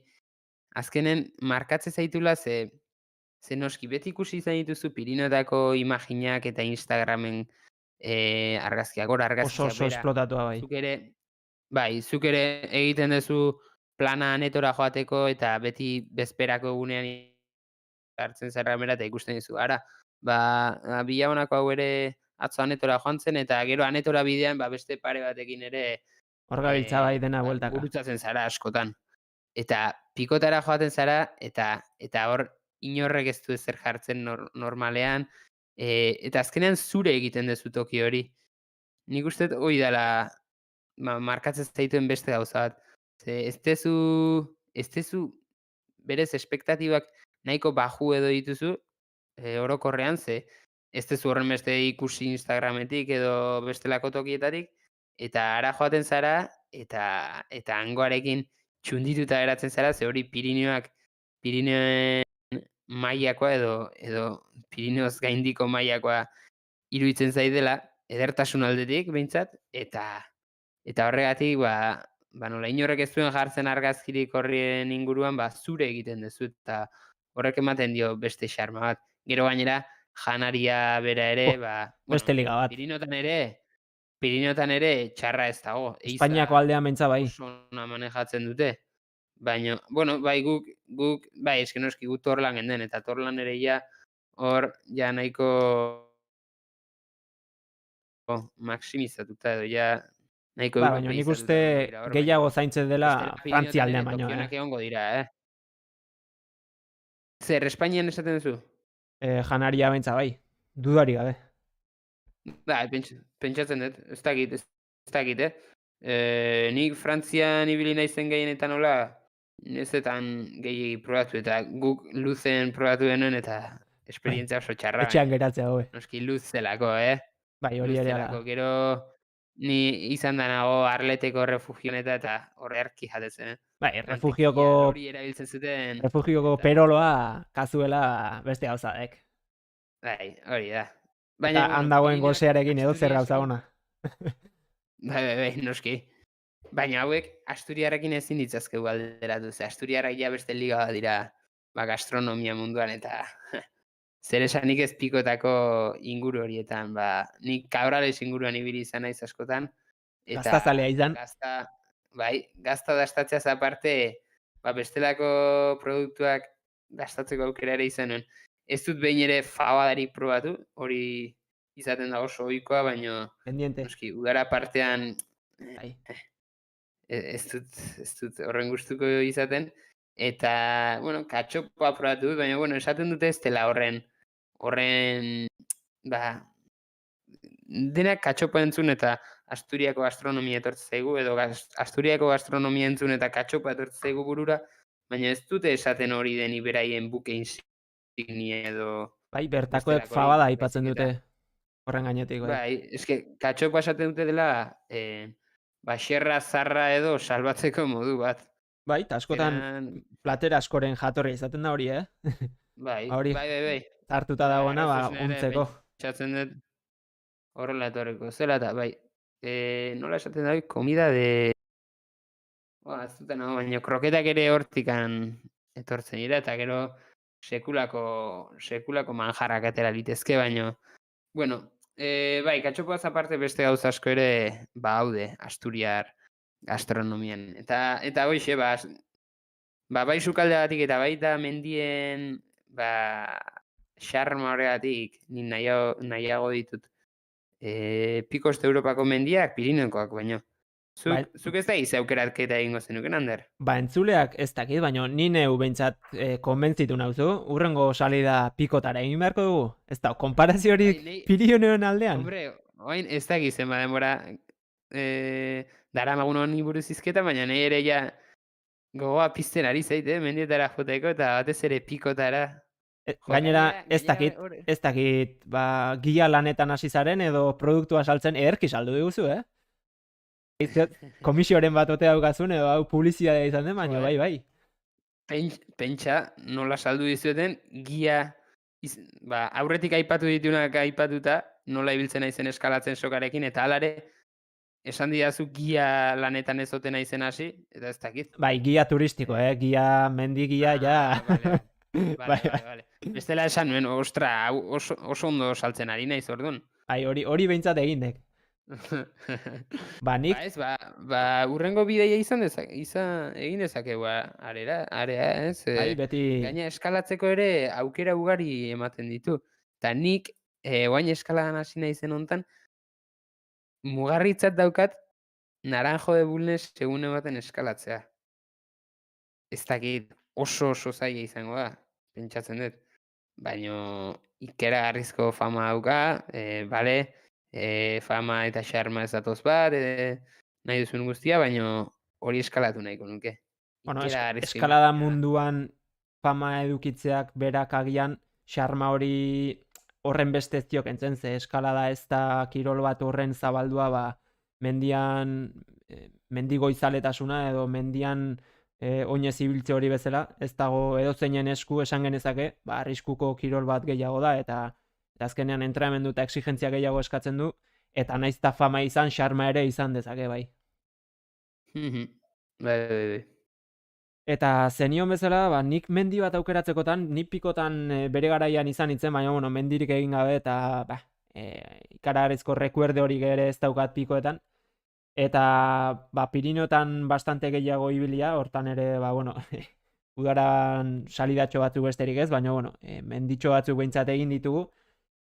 azkenen markatze zaitula, ze noski beti ikusi izan dituzu Pirinotako imaginak eta Instagramen argazkiak, argazkiak oso esplotatua bai. Zuk ere egiten duzu plana anetora joateko, eta beti bezperako egunean hartzen zerramera eta ikusten dizu. Ara, Bilabonako hau ere atzo anetora joan zen, eta gero anetora bidean beste pare batekin ere hor gabiltza bai dena bueltaka. Gurutzatzen zara askotan. Eta pikotara joaten zara, eta hor inorrek ez du ezer jartzen normalean, eta azkenean zure egiten duzu toki hori. Nik uste hori dela markatzen zaituen beste gauza bat. Ez dezu berez espektatibak nahiko baju edo dituzu, orokorrean, ez dezu horren beste ikusi Instagrametik edo bestelako tokietatik, eta ara joaten zara, eta hangoarekin txundituta geratzen zara, ze hori Pirineoen mailakoa edo Pirineoz gaindiko mailakoa iruditzen zaidela, edertasun aldetik behintzat, eta horregatik nola inorrek ez duen jartzen argazkirik horrien inguruan, zure egiten duzu, eta horrek ematen dio beste xarma bat. Gero gainera, janaria bera ere, Beste liga bat. Pirinotan ere txarra ez dago. Espainiako aldean mentza bai. Oso ona manejatzen dute. Baina, bai guk, eske noski gu Torlan genden, eta Torlan ere hor, nahiko maximizatuta edo nahiko Baina nik uste gehiago zaintzen dela Frantzia aldean baino, egongo dira, Zer, Espainian esaten duzu? Janaria bentza bai, dudari gabe. Pentsatzen dut, ez dakit, nik Frantzian ibili naizen gehienetan nola, nezetan gehiagi probatu, eta guk luzen probatu denuen, eta esperientzia oso txarra. Etxean geratzea hobe. Noski luzelako, Bai, hori ere ala. Gero ni izan da nago Arleteko refugioneta eta horre arki jatezen, Bai, refugioko hori erabiltzen zuten. Refugioko peroloa kazuela beste gauzadek. Bai, hori da. Eta handagoen gozearekin edo zer gauza ona. Bai, noski. Baina hauek Asturiarrekin ezin ditzazkegu alderatu, Asturiarrak beste liga bat dira, gastronomia munduan, eta zer esanik ez pikotako inguru horietan, nik Cabrales inguruan ibili izan naiz askotan. Gaztazalea izan. Gazta dastatzeaz aparte, bestelako produktuak dastatzeko aukera ere izan nuen. Ez dut behin ere fabadarik probatu, hori izaten da oso ohikoa, baina noski, udara partean ez dut horren gustuko izaten. Eta, katxopoa probatu dut, baina, esaten dute ez dela horren, denak katxopoa entzun eta Asturiako gastronomia etortzen zaigu, edo Asturiako gastronomia entzun eta katxopoa etortzen zaigu burura, baina ez dute esaten hori den iberaien buke insignia edo... Bai, bertakoek fabada aipatzen dute horren gainetik. Bai, eske katxopoa esaten dute dela xerra zarra edo salbatzeko modu bat. Bai, eta askotan platera askoren jatorria izaten da hori, Bai. Zartuta dagoena, untzeko. Txatzen dut horrela etorreko zela, eta bai, nola esaten da, komida de... Ez duten, baina kroketak ere hortikan etortzen dira, eta gero sekulako manjarrak atera litezke, baina, bai, katxopoaz aparte beste gauza asko ere, haude, Asturiar gastronomian. Eta hoxe, bai sukaldeagatik eta baita mendien, xarma horregatik, nahiago ditut. Pikoste Europako mendiak, Pirineokoak, baina. Zuk ez da izaukeraketa egingo zenuken, Ander? Entzuleak ez dakit, baina ni neu behintzat konbentzitu nauzu, urrengo salida pikotara egin beharko dugu? Ez da, konparaziorik Pirineoen aldean? Hombre, oain ez da gizen bademora dara magun honi buruz izketa, baina nahi ere gogoa pizten ari zaite, mendietara joteko, eta batez ere pikotara. Gainera, ez dakit, gila lanetan hasi zaren edo produktua saltzen erki saldu diguzu, Komisioren bat ote daukazun edo hau publizitatea izan den, baina bai. Pentsa, nola saldu dizueten, gia, aurretik aipatu ditunak aipatuta, nola ibiltzen naizen eskalatzen sokarekin, eta alare, esan didazu gia lanetan ez oten naizen hasi, eta ez dakit. Bai, gia turistiko, gia, mendi gia, Vale. Bestela esan nuen, ostra, oso ondo saltzen ari naiz, orduan. Bai, hori behintzat egindek. Nik... urrengo bideia egin dezakegu area, ez? Beti... Gaina eskalatzeko ere aukera ugari ematen ditu. Eta nik, oain eskaladan hasi naizen hontan, mugarritzat daukat Naranjo de Bulnes segun ematen eskalatzea. Ez dakit oso zaila izango da, pentsatzen dut. Baina ikeragarrizko fama dauka, bale, fama eta xarma ez datoz bat, nahi duzun guztia, baina hori eskalatu nahiko nuke. Eskalada munduan fama edukitzeak berak agian xarma hori horren beste ez diok entzen, ze eskalada ez da kirol bat horren zabaldua, mendigoizaletasuna edo mendian oinez ibiltze hori bezala, ez dago edozeinen esku esan genezake, arriskuko kirol bat gehiago da, eta azkenean entrenamendu eta exigentzia gehiago eskatzen du, eta naiz eta fama izan, xarma ere izan dezake, bai. Bai. Eta zenion bezala, ba, nik mendi bat aukeratzekotan, nik pikotan bere garaian izan nintzen, baina bueno, mendirik egin gabe eta ba, ikaragarrizko rekuerde hori ere ez daukat pikoetan. Eta ba, Pirinoetan bastante gehiago ibilia, hortan ere, ba, bueno, udaran salidatxo batzuk besterik ez, baina bueno, menditxo batzuk behintzat egin ditugu.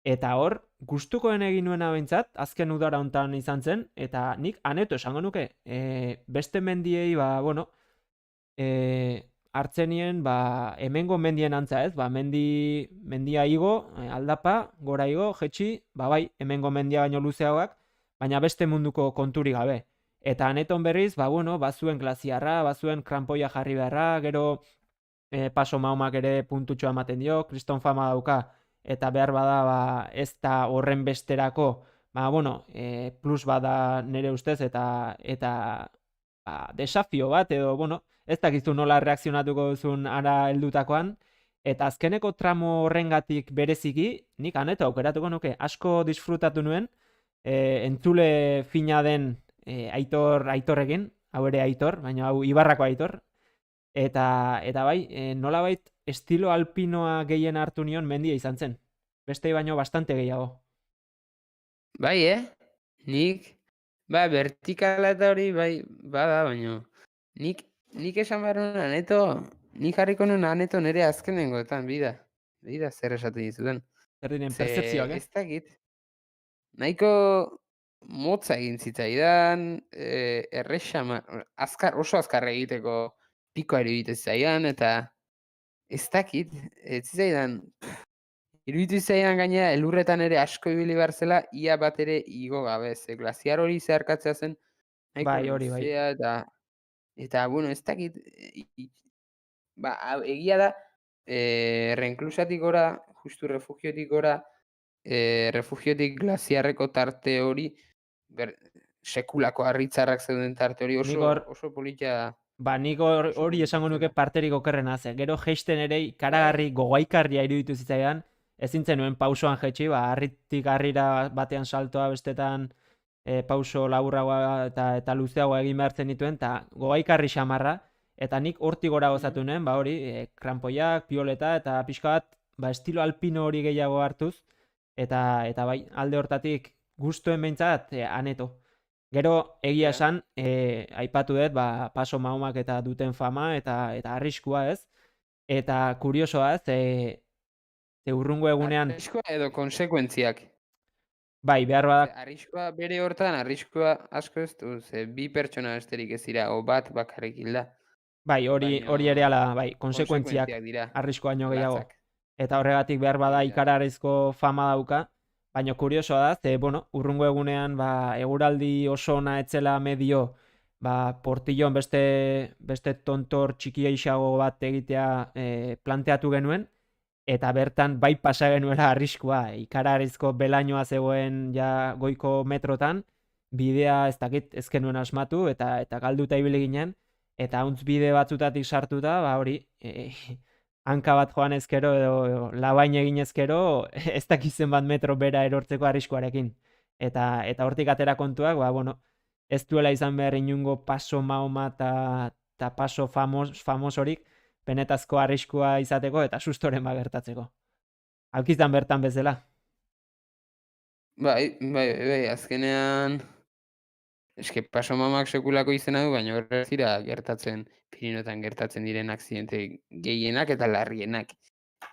Eta hor, gustukoen egin nuena behintzat, azken udara hontan izan zen, eta nik aneto esango nuke, beste mendiei, ba, bueno, hartzen nien, ba, hemengo mendien antza ez, ba, mendia igo, aldapa, gora igo, jetxi, ba, bai, hemengo mendia baino luzeagoak, baina beste munduko konturi gabe. Eta aneton berriz, ba, bueno, bazuen glasiarra, bazuen krampoia jarri beharra, gero Paso Mahomak ere puntutxoa ematen dio, kriston fama dauka, eta behar bada, ba, ez da horren besterako, ba, bueno, plus bada nire ustez, eta ba, desafio bat, edo, bueno, ez dakizu nola reakzionatuko duzun ara heldutakoan, eta azkeneko tramo horrengatik bereziki, nik aneto aukeratuko nuke, asko disfrutatu nuen, entzule fina den aitorrekin, hau ere aitor, baina hau Ibarrako aitor, eta bai, nolabait estilo alpinoa gehien hartu nion mendia izan zen. Beste baino bastante gehiago. Bai, nik, ba, vertikala eta hori, bai, bada, baino, nik esan behar nuen aneto, nik jarriko nuen aneto nire azkenengoetan, bida zer esatu dizudan. Zer diren Ze, pertzepzioak, ez dakit, nahiko motza egin zitzaidan, oso azkar egiteko pikoa iruditu zitzaidan, eta ez dakit, ez zitzaidan, iruditu zitzaidan gainera elurretan ere asko ibili behar zela, ia bat ere igo gabe, ze glaziar hori zeharkatzea zen, nahiko bai, hori, bai. luzea, eta bueno, ez dakit, ba, egia da, reinklusatik gora, justu refugiotik gora, refugiotik glaziarreko tarte hori, sekulako harritzarrak zeuden tarte hori Nik hor, oso politia. ba, nik Oso hori polita esango nuke zela. parterik okerrena ze. Gero jeisten ere ikaragarri gogaikarria iruditu zitzaidan, ezin zenuen pausoan jetxi, ba, harritik harrira batean saltoa, bestetan pauso laburragoa eta luzeagoa egin behartzen dituen, eta gogaikarri xamarra, eta nik hortik gora gozatu nuen, ba hori, krampoiak, pioleta, eta pixka bat, ba, estilo alpino hori gehiago hartuz, eta bai, alde hortatik gustuen behintzat, aneto. Gero, egia Ja. esan, aipatu dut, ba, Paso Mahomak eta duten fama, eta arriskua ez, eta kuriosoa ez, urrungo egunean, Arriskua edo konsekuentziak. bai, behar Ze, badak, arriskua bere hortan, arriskua asko ez du, ze bi pertsona besterik ez dira, o bat bakarrik hilda. bai, hori Baina ere ala, bai, konsekuentziak konsekuentziak dira, arrisko baino gehiago. latzak. Eta horregatik behar bada Hori da. ikaragarrizko fama dauka, baina kuriosoa da, ze, bueno, urrungo egunean, ba, eguraldi oso ona etzela medio, ba, Portillon beste tontor txikieixago bat egitea planteatu genuen, eta bertan bai pasa genuela arriskua, ikaragarrizko belainoa zegoen ja goiko metrotan, bidea ez dakit ez genuen asmatu, eta galduta ibili ginen, eta hauntz bide batzutatik sartuta, ba hori, hanka bat joan ezkero edo labain egin ezkero, ez dakit zenbat metro bera erortzeko arriskuarekin. Eta hortik atera kontuak, ba, bueno, ez duela izan behar inungo Paso Mahoma eta Paso famosorik, benetazko arriskua izateko eta sustoren bat gertatzeko. Alkizan bertan bezala. Bai, azkenean, eske Paso Mamak sekulako izena du, baina horrez dira gertatzen, Pirinoetan gertatzen diren akzidente gehienak eta larrienak.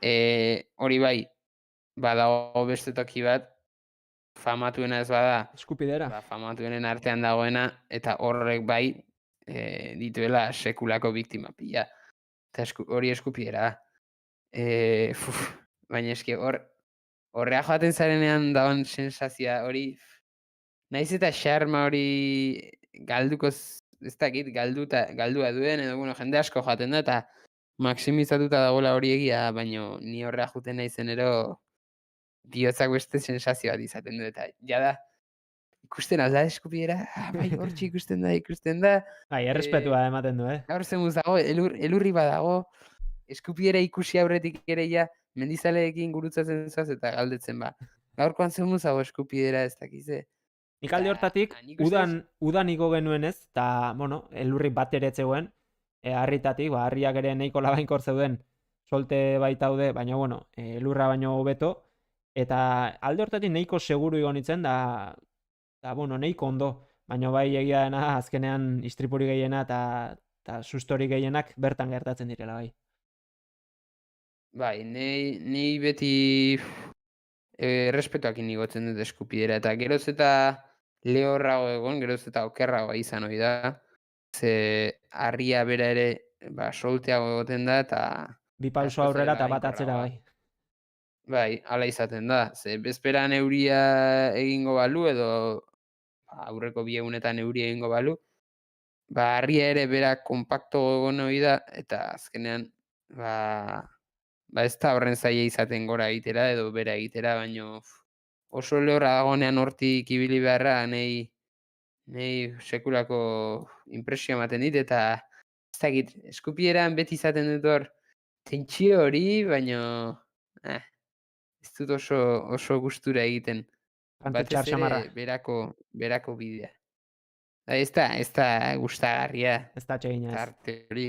Hori bai, badago beste toki bat, famatuena ez bada, Eskupidera. ba, famatuenen artean dagoena, eta horrek bai, dituela sekulako biktima pila. Eta hori eskupidera da. Baina eske horrea joaten zarenean dagoen sensazioa hori, naiz eta xarma hori ez dakit, galdua duen, edo bueno, jende asko joaten da, eta maximizatuta dagoela hori egia, baina ni horrea joaten naizenero bihotzak beste sensazio bat izaten du, eta jada, ikusten alda eskupidera, bai, hortxe ikusten da. Bai, errespetua ematen du, Gaur zemuz dago, elurri badago, eskupidera ikusi aurretik ere ja, mendizaleekin gurutzatzen zoaz eta galdetzen ba. Gaurkoan zemuz dago eskupidera ez dakize. Nik alde Eta hortatik, nik uste dut, udan igo genuen ez, eta, bueno, elurri bat ere ez zegoen, harritatik, ba, harriak ere nahiko labainkor zeuden, solte baitaude, baina, bueno, elurra baino hobeto, eta alde hortatik nahiko seguru igo nintzen, da bueno, nahiko ondo, baina bai egia dena, azkenean istripuri gehiena eta sustori gehienak bertan gertatzen direla, bai. bai, nei beti errespetuakin igotzen dut eskupidera, eta geroz eta lehorrago egon, geroz eta okerrago izan ohi da, ze harria bera ere, ba, solteago egoten da, eta Bi pauso askoz ere aurrera eta bat atzera, labainkorragoa. bai. Bai, hala izaten da, ze bezperan euria egingo balu, edo ba, aurreko bi egunetan euria egingo balu, ba, harria ere bera konpakto egon ohi da, eta azkenean, ba, ba ez da horren zaila izaten gora egitera edo bera egitera, baino oso lehorra dagoenean hortik ibili beharra nei sekulako impresioa ematen dit, eta ez dakit, eskupieran beti izaten dut hor tentsio hori, baino eh, ez dut oso gustura egiten. Jantzi Batez txar ere xamarra, berako bidea. Ez da gustagarria ez da atsegina ez. tarte hori.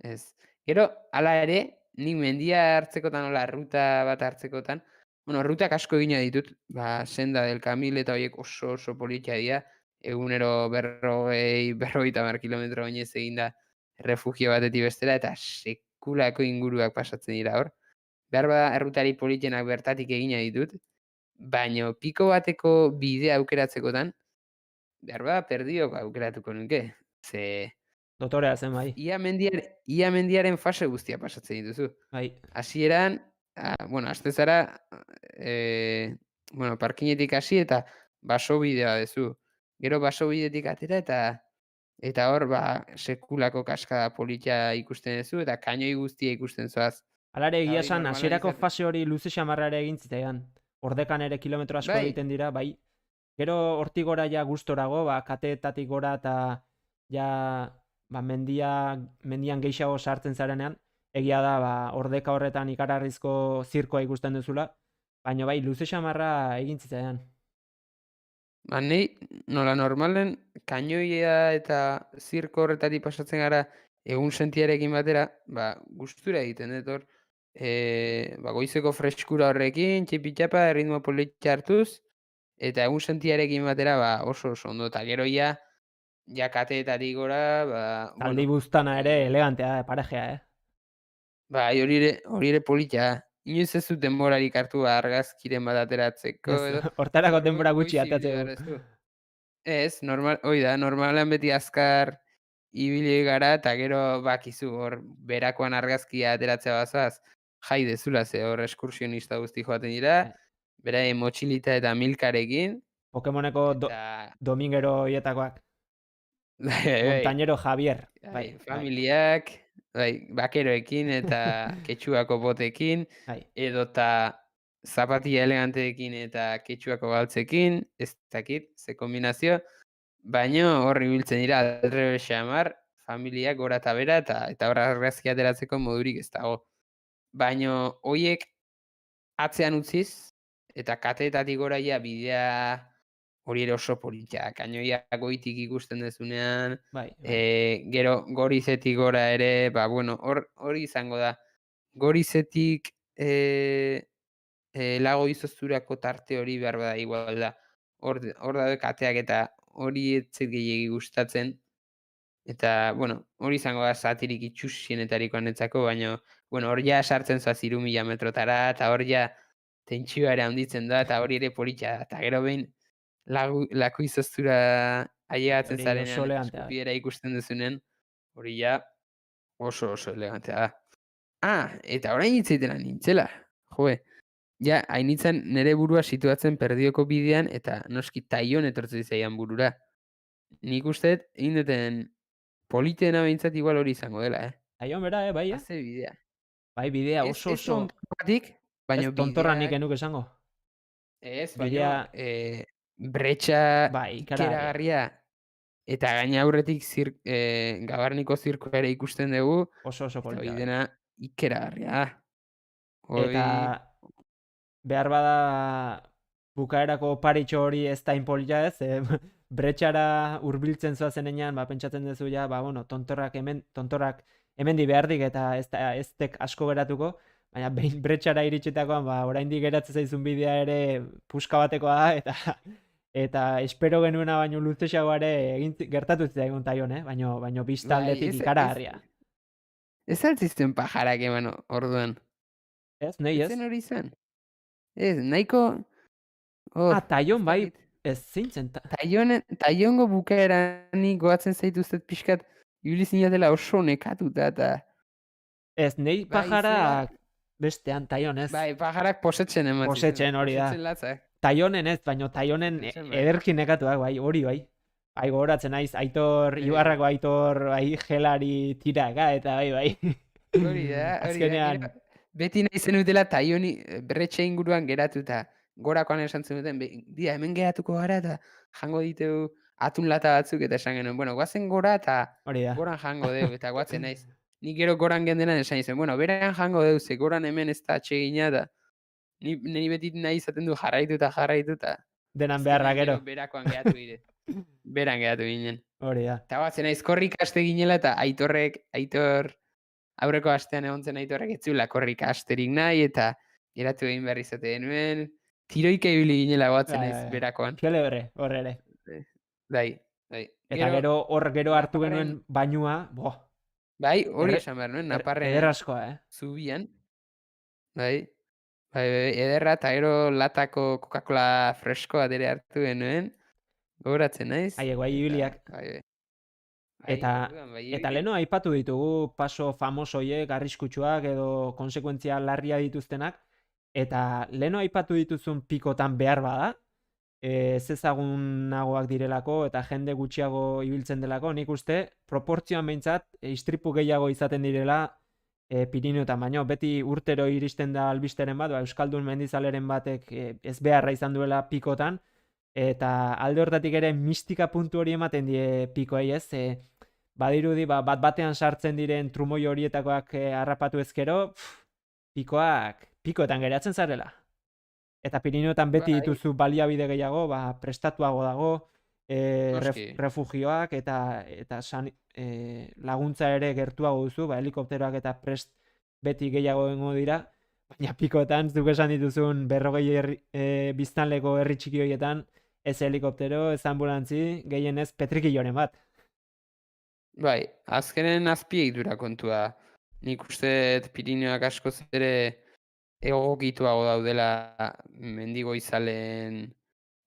Ez. Gero, hala ere, nik mendia hartzekotan, hola, ruta bat hartzekotan, bueno, rutak asko egina ditut, ba, senda del Camil eta horiek oso politia dira, egunero 40, 50 kilometro oinez eginda refugio batetik bestera, eta sekulako inguruak pasatzen dira hor. Beharbada errutari politenak bertatik egina ditut, baino piko bateko bidea aukeratzekotan, beharbada perdiok aukeratuko nuke. Ze Dotorea zen, bai. ia mendiaren fase guztia pasatzen dituzu. Bai. Hasieran, bueno, hasten zara, bueno, parkinetik hasi eta basobidea duzu. Gero basobidetik atera eta hor, ba, sekulako kaskada politia ikusten duzu eta kainoi guztia ikusten zoaz. Alare Eta egia hori esan, normalan hasierako izaten. fase hori luze xamarra ere egin zitzaidan. Ordekan ere kilometro asko Bai, egiten dira, bai. Gero hortik gora ja gustorago, ba, kateetatik gora eta ja ba, mendian gehiago sartzen zarenean, egia da, ba, ordeka horretan ikaragarrizko zirkoa ikusten duzula, baina bai, luze xamarra egin zitzaidan. ba, nei, nola normalen, kainoia eta zirko horretatik pasatzen gara egun sentiarekin batera, ba, gustura egiten dut hor. Ba, goizeko freskura horrekin, txipi-txapa, erritmo politia hartuz, eta egun sentiarekin batera, ba, oso ondo. Eta gero ja kateetatik gora, ba, Zaldi bueno, buztana ere eh, elegantea, parejea, eh? bai, hori ere politia. Inoiz ez dut denborarik hartu argazkiren bat ateratzeko Ez, edo, hortarako hor denbora gutxi goiz ibili atatzeko. behar duzu. Ez, hori da, normalan beti azkar ibili gara, eta gero bakizu hor berakoan argazkia ateratzea bazoaz, jai dezula, ze hor eskursionista guzti joaten dira, Bai. beraien motxilita eta milkarekin, Pokemoneko eta Domingero hietakoak. bai, bai, bai, Montañero Javier. bai, Bai, bai, familiak, bai, bakeroekin eta ketxuako botekin, bai. edota zapatilla eleganteekin eta ketxuako galtzekin, ez dakit, ze kombinazio, baino hor ibiltzen dira aldrebes xamar, familiak gora eta bera, eta hor argazki ateratzeko modurik ez dago. Baino hoiek atzean utziz, eta kateetatik gora ja bidea hori ere oso politia, kainoia goitik ikusten duzunean, Bai, bai. gero Gorizetik gora ere, ba, bueno, hori izango da. Gorizetik Lago Izozturako tarte hori beharbada igual da. Hor daude kateak eta hori ez zait gehiegi gustatzen. Eta, bueno, hori izango da zatirik itsusienetarik honetzako, baina, bueno, hor ja sartzen zoaz 3000 metrotara, eta hor ja tentsioa ere handitzen da, eta hori ere politia da. Eta gero behin laku izoztura ailegatzen Hori oso zarenean eta elegantea, bai. eskupidera ikusten duzunen, hori ja oso elegantea da. Eta orain hitz egiten ari nintzela. Joe, ja, hainitzen nere burua situatzen perdioko bidean, eta noski Taion etortzen zaidan burura. Nik uste dut, egin duten politeena behintzat igual hori izango dela, eh? Aion bera, bai, eh? Ze bidea. Bai, bidea Ez oso. tontorratik, Ez baina tontorra nik bideak, enuk esango. baina Bidea, bretxa bai, ikaragarria. ikeragarria, eta gaina aurretik gabarniko zirkoa ere ikusten dugu, Oso eta polita, hori bai. dena ikeragarria. Eta Hoi, behar bada bukaerako paritxo hori ez da inpolita ez, bretxara hurbiltzen zoazenean, pentsatzen duzu ja, bueno, tontorrak hemendi behardik eta ez tek asko geratuko, baina behin bretxara iritsitakoan, oraindik geratzen zaizun bidea ere puska batekoa da, eta espero genuena baino luzexagoa ere gertatu zitzaigun Taion, baino bista aldetik ikaragarria. Ez altzizten pajarak eman orduan. Ez, nahi ez? Ezen hori zen. Ez, nahiko... Taion bai, ez zintzen. Taiongo bukaeranik goatzen zaituztet pixkat ibili zinatela oso nekatuta eta... Ez, nahi pajarak bestean, Taion ez. Bai, pajarak posetzen ematzen. Posetzen hori da. Posetzen latzak. Taionen ez, baino Taionen ederki nekatuak, bai, hori bai. Bai, gogoratzen naiz, Ibarrako Aitor, gelari tiraka, eta bai. Hori da. Beti nahi zenutela Taioni berretxe inguruan geratuta. Gorakoan esan zenuten, hemen geratuko gara eta jango diteu atun lata batzuk eta esan genuen. Bueno, guazen gora eta goran jango deu, eta guatzen naiz. Nik gero goran gendenan esan izan, bueno, berean jango deu, ze goran hemen ez da atxegina da. Ni beti nahi izaten du jarraituta. Denan beharra gero. Berakoan gehatu gire. Beran gehatu ginen. Hori da. Eta batzen naiz korrik aste ginela eta Aitor aurreko astean egontzen Aitorrek etzula korrik asterik nahi eta geratu egin behar izate denuen. Tiroika ibili ginela batzen naiz berakoan. Kele horre ere. Bai. Eta gero hartu genuen bainua, Bai, hori esan behar nuen, Naparren. Ederraskoa, Zubian. Bai, ederra eta gero latako Coca-Cola freskoa dere hartu genuen. Gogoratzen naiz. Guai ibiliak. Eta leno aipatu ditugu paso famosoiek, arriskutsuak edo konsekuentzia larria dituztenak. Eta leno aipatu dituzun pikotan behar bada, ez ezagunagoak direlako eta jende gutxiago ibiltzen delako, nik uste proportzioan behintzat istripu gehiago izaten direla Pirineotan, baino beti urtero iristen da albisteren bat, Euskaldun mendizaleren batek ez beharra izan duela pikotan, eta alde hortatik ere mistika puntu hori ematen die pikoei ez, badirudi bat-batean sartzen diren trumoi horietakoak harrapatu ezkero, pikoetan geratzen zarela. Eta Pirineotan beti dituzu baliabide gehiago, prestatuago dago, refugioak eta laguntza ere gertuago duzu, helikopteroak eta prest beti gehiago dengo dira, baina pikoetan zuk esan dituzun 40 biztanleko herri txiki horietan, ez helikoptero, ez ambulantzi, gehienez petrikilloren bat. Bai, azkenen azpiegitura kontua. Nik uste Pirineoak askoz ere egokituago daudela mendigo izaleen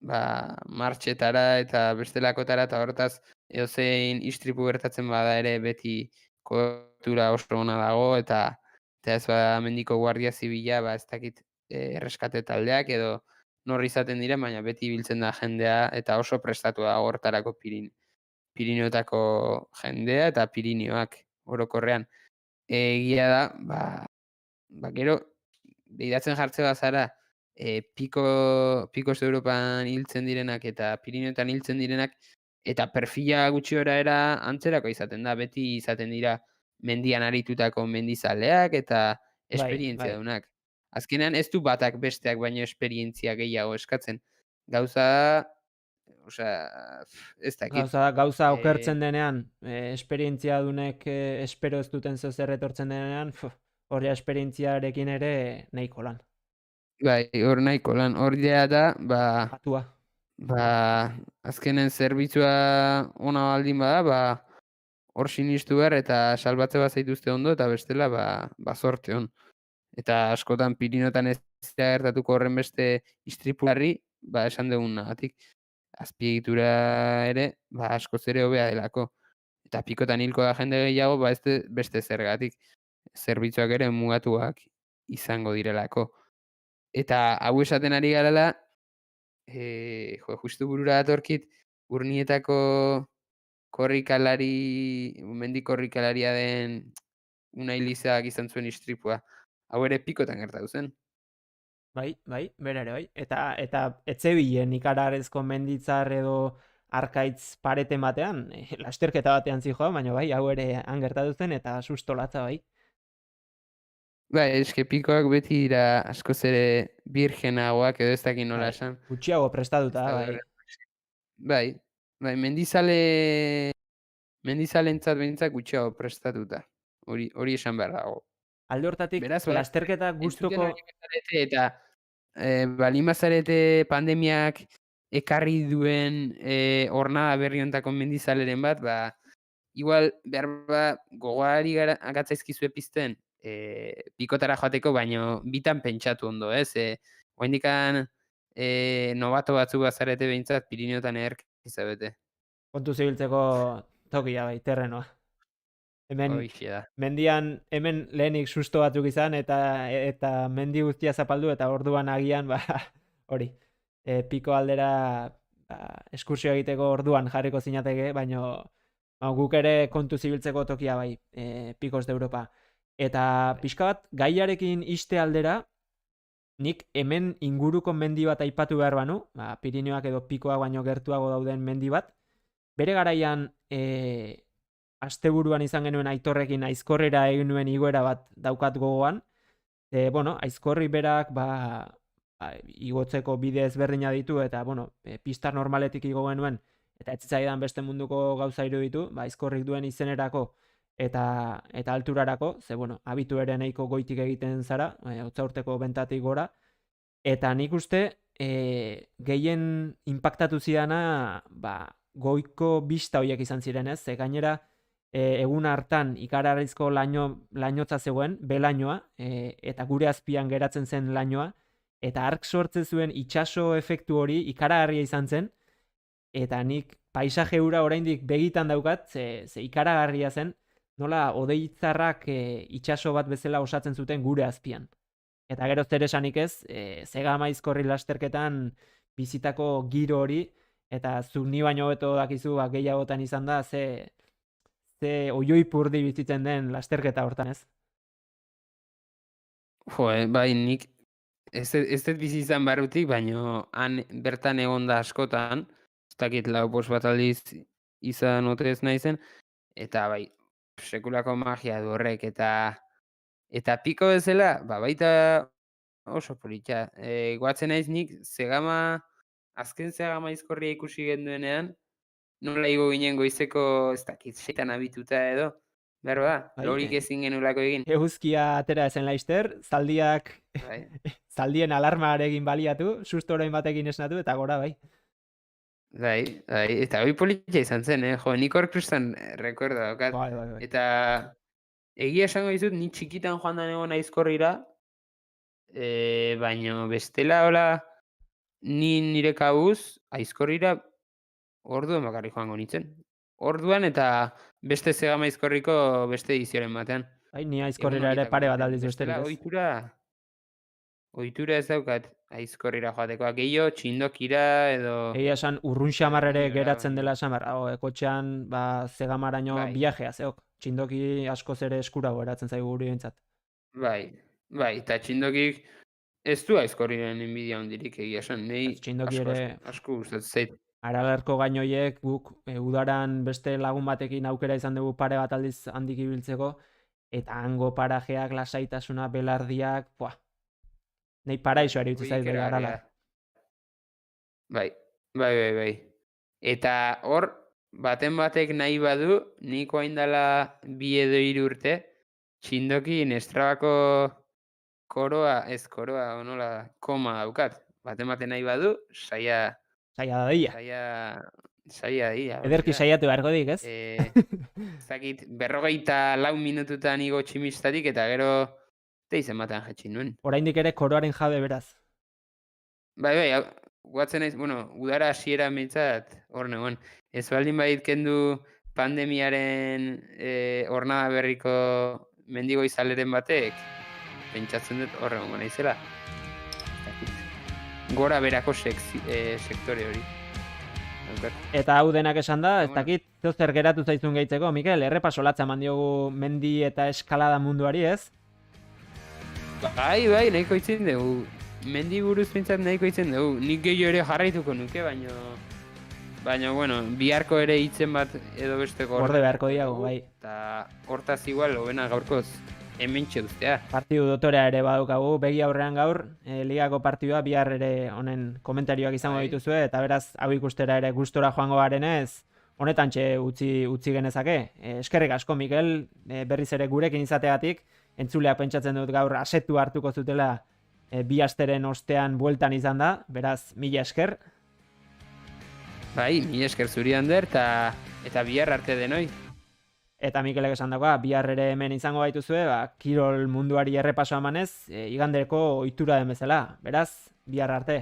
martxetara eta bestelakotara, eta hortaz edozein istripu gertatzen bada ere beti kobertura oso ona dago, eta ez mendiko guardia zibila ez dakit erreskate taldeak edo norri izaten dira, baina beti biltzen da jendea eta oso prestatu da hortarako Pirineotako jendea eta Pirineoak orokorrean. Egia da, gero deidatzen jartze bazara, Pikos Europan hiltzen direnak eta Pirineotan hiltzen direnak, eta perfila gutxi era antzerako izaten da, beti izaten dira mendian aritutako mendizaleak eta esperientzia dunak. Azkenean ez du batak besteak baino esperientzia gehiago eskatzen. Gauza, ez dakit. Gauza okertzen denean, esperientzia dunek espero ez duten zer etortzen denean, horria esperientziarekin ere nahiko lan. Bai, hor nahiko lan, hor da, Atua. Azkenen zerbitzua ona baldin bada, hor sinistu behar eta salbatze bat zaituzte ondo, eta bestela, zorte hon. Eta askotan Pirineotan ez gertatuko horren beste istripularri, esan dugun nagatik, azpiegitura ere, askoz ere hobea delako. Eta pikotan hilko da jende gehiago, beste zergatik, zerbitzuak ere mugatuak izango direlako. Eta hau esaten ari garela, justu burura datorkit, Urnietako mendi korrikalaria den Unai Lizak izan zuen istripua. Hau ere pikotan gertatu zen. Bai, bera ere bai. Eta etzebilen ikararezko menditzar edo arkaitz pareten batean, lasterketa batean zijoa, baina bai, hau ere han gertatu zen eta sustolatza bai. Bai, eske pikoak beti dira askoz ere virgenagoak edo ez dakit nola Bai, esan. gutxiago Ez prestatuta, daude bai. Bai, mendizalentzat behintzat gutxiago prestatuta. Hori esan behar dago. Alde hortatik, Beraz, lasterketa entzuten gustoko... ari bazarete eta baldin bazarete pandemiak ekarri duen hornada berri hontako mendizaleren bat, ba, igual behar gogoari agatzaizkizue pizten pikotara joateko, baino bitan pentsatu ondo, ez? Oraindikan nobato batzuk bazarete behintzat Pirineotan ederki zabete. Kontu zibiltzeko tokia bai, terrenoa. Hemen Hoixe da. mendian hemen lehenik susto batzuk izan eta mendi guztia zapaldu eta orduan agian ba hori. Piko aldera ba, eskursio egiteko orduan jarriko zinateke, baino ba, guk ere kontu zibiltzeko tokia bai, Picos de Europa. Eta pixka bat gaiarekin iste aldera nik hemen inguruko mendi bat aipatu behar banu, ba, Pirineoak edo Pikoak baino gertuago dauden mendi bat, bere garaian asteburuan izan genuen Aitorrekin Aizkorrira egin nuen igoera bat daukat gogoan. Bueno, Aizkorri berak igotzeko bide ezberdina ditu eta bueno, pista normaletik igo genuen eta ez zitzaidan beste munduko gauza iruditu, ba Aizkorrik duen izenerako eta alturarako, ze bueno, abitu ere nahiko goitik egiten zara, Otsaurteko bentatik gora, eta nik uste gehien inpaktatu zidana ba, goiko bista horiek izan ziren, ez? Ze gainera egun hartan ikaragarrizko lainotza zegoen, belainoa, eta gure azpian geratzen zen lainoa, eta ark sortzen zuen itsaso efektu hori ikaragarria izan zen, eta nik paisaje hura oraindik begitan daukat, ze ikaragarria zen, nola odeitzarrak itsaso bat bezala osatzen zuten gure azpian. Eta gero zer esanik ez, Zegama Aizkorri lasterketan bizitako giro hori, eta zu ni baino hobeto dakizu gehiagotan izan da, ze oioipurdi bizitzen den lasterketa hortan, ez? Jo, bai, nik ez dut bizi izan barrutik, baino han bertan egon da askotan, ez dakit lau bost bat aldiz izan ote ez naizen, eta bai, sekulako magia du horrek, eta piko bezala, ba, baita oso polita. Goatzen naiz nik, azken Zegama Aizkorria ikusi genduenean, nola igo ginen goizeko, ez dakit, seitan abituta edo, berba, Bai, lorik ezin genulako egin. Eguzkia atera ezen laister, zaldiak Bai. zaldien alarmarekin baliatu, sustoren batekin esnatu, eta gora bai. Bai, eta hori polita izan zen, jo, nik hor kristan rekorda daukat. Bai. Eta egia esango dizut, ni txikitan joan da egon Aizkorrira, baino bestela hola, ni nire kabuz Aizkorrira orduan bakarrik joango nintzen. Orduan eta beste Zegama Aizkorriko beste edizioaren batean. Bai, ni Aizkorrira ere pare bat aldiz besterik ez. Ohitura ez daukat Aizkorrira joatekoa. Gehiago txindokira edo... Egia esan urrun xamar ere geratzen dela esan behar. Kotxean, ba, Zegamaraino viajea, zeok. Txindoki askoz ere eskurago eratzen zaigu guri bintzat. Bai, eta txindokik ez du Aizkorriren inbidia hondirik egia esan. Nei asko gustatzen zait. Aralarko gainoiek guk udaran beste lagun batekin aukera izan dugu pare bat aldiz handik ibiltzeko, eta hango parajeak, lasaitasuna, belardiak, nahi paraisoa eriutzi zait bai Aralar. Bai. Eta hor, baten batek nahi badu, niko hain dela 2 edo 3 urte, txindokin Estrabako koma daukat. Baten batek nahi badu, saia daia. Ederki saiatu beharko dik, ez? Zakit, 44 minututan igo tximistatik, eta gero teizen batean jetxin nuen. Oraindik ere koroaren jabe beraz. Bai, guatzen naiz, bueno, udara hasiera mintzat, hor negoen. Ez baldin badit kendu pandemiaren hornada berriko mendigo izaleren batek, pentsatzen dut hor egongo naizela. Gora berako sektore hori. Eta hau denak esan da, ez dakit, zer geratu zaizun gehitzeko, Mikel, errepaso latza eman diogu mendi eta eskalada munduari, ez? Bai, nahiko itzen dugu. Mendi buruz pintzat nahiko itzen dugu. Nik gehiago ere jarraituko nuke, baina, bueno, biharko ere hitzen bat edo besteko gorde beharko diago, bai. Eta hortaz igual, hobena gaurkoz hemen txeuztea. Partidu dotorea ere badaukagu, begi aurrean gaur, ligako partidua bihar ere honen komentarioak izango Bai. dituzue, eta beraz, hau ikustera ere gustora joango garenez, honetan utzi genezake. Eskerrik asko, Mikel, berriz ere gurekin izateagatik, entzuleak pentsatzen dut gaur asetu hartuko zutela bi asteren ostean bueltan izan da, beraz, mila esker. Bai, mila esker zuri Ander, eta bihar arte denoi. Eta Mikelek esan dagoa, bihar ere hemen izango gaituzue, kirol munduari errepaso emanez, igandeko ohitura den bezala. Beraz, bihar arte.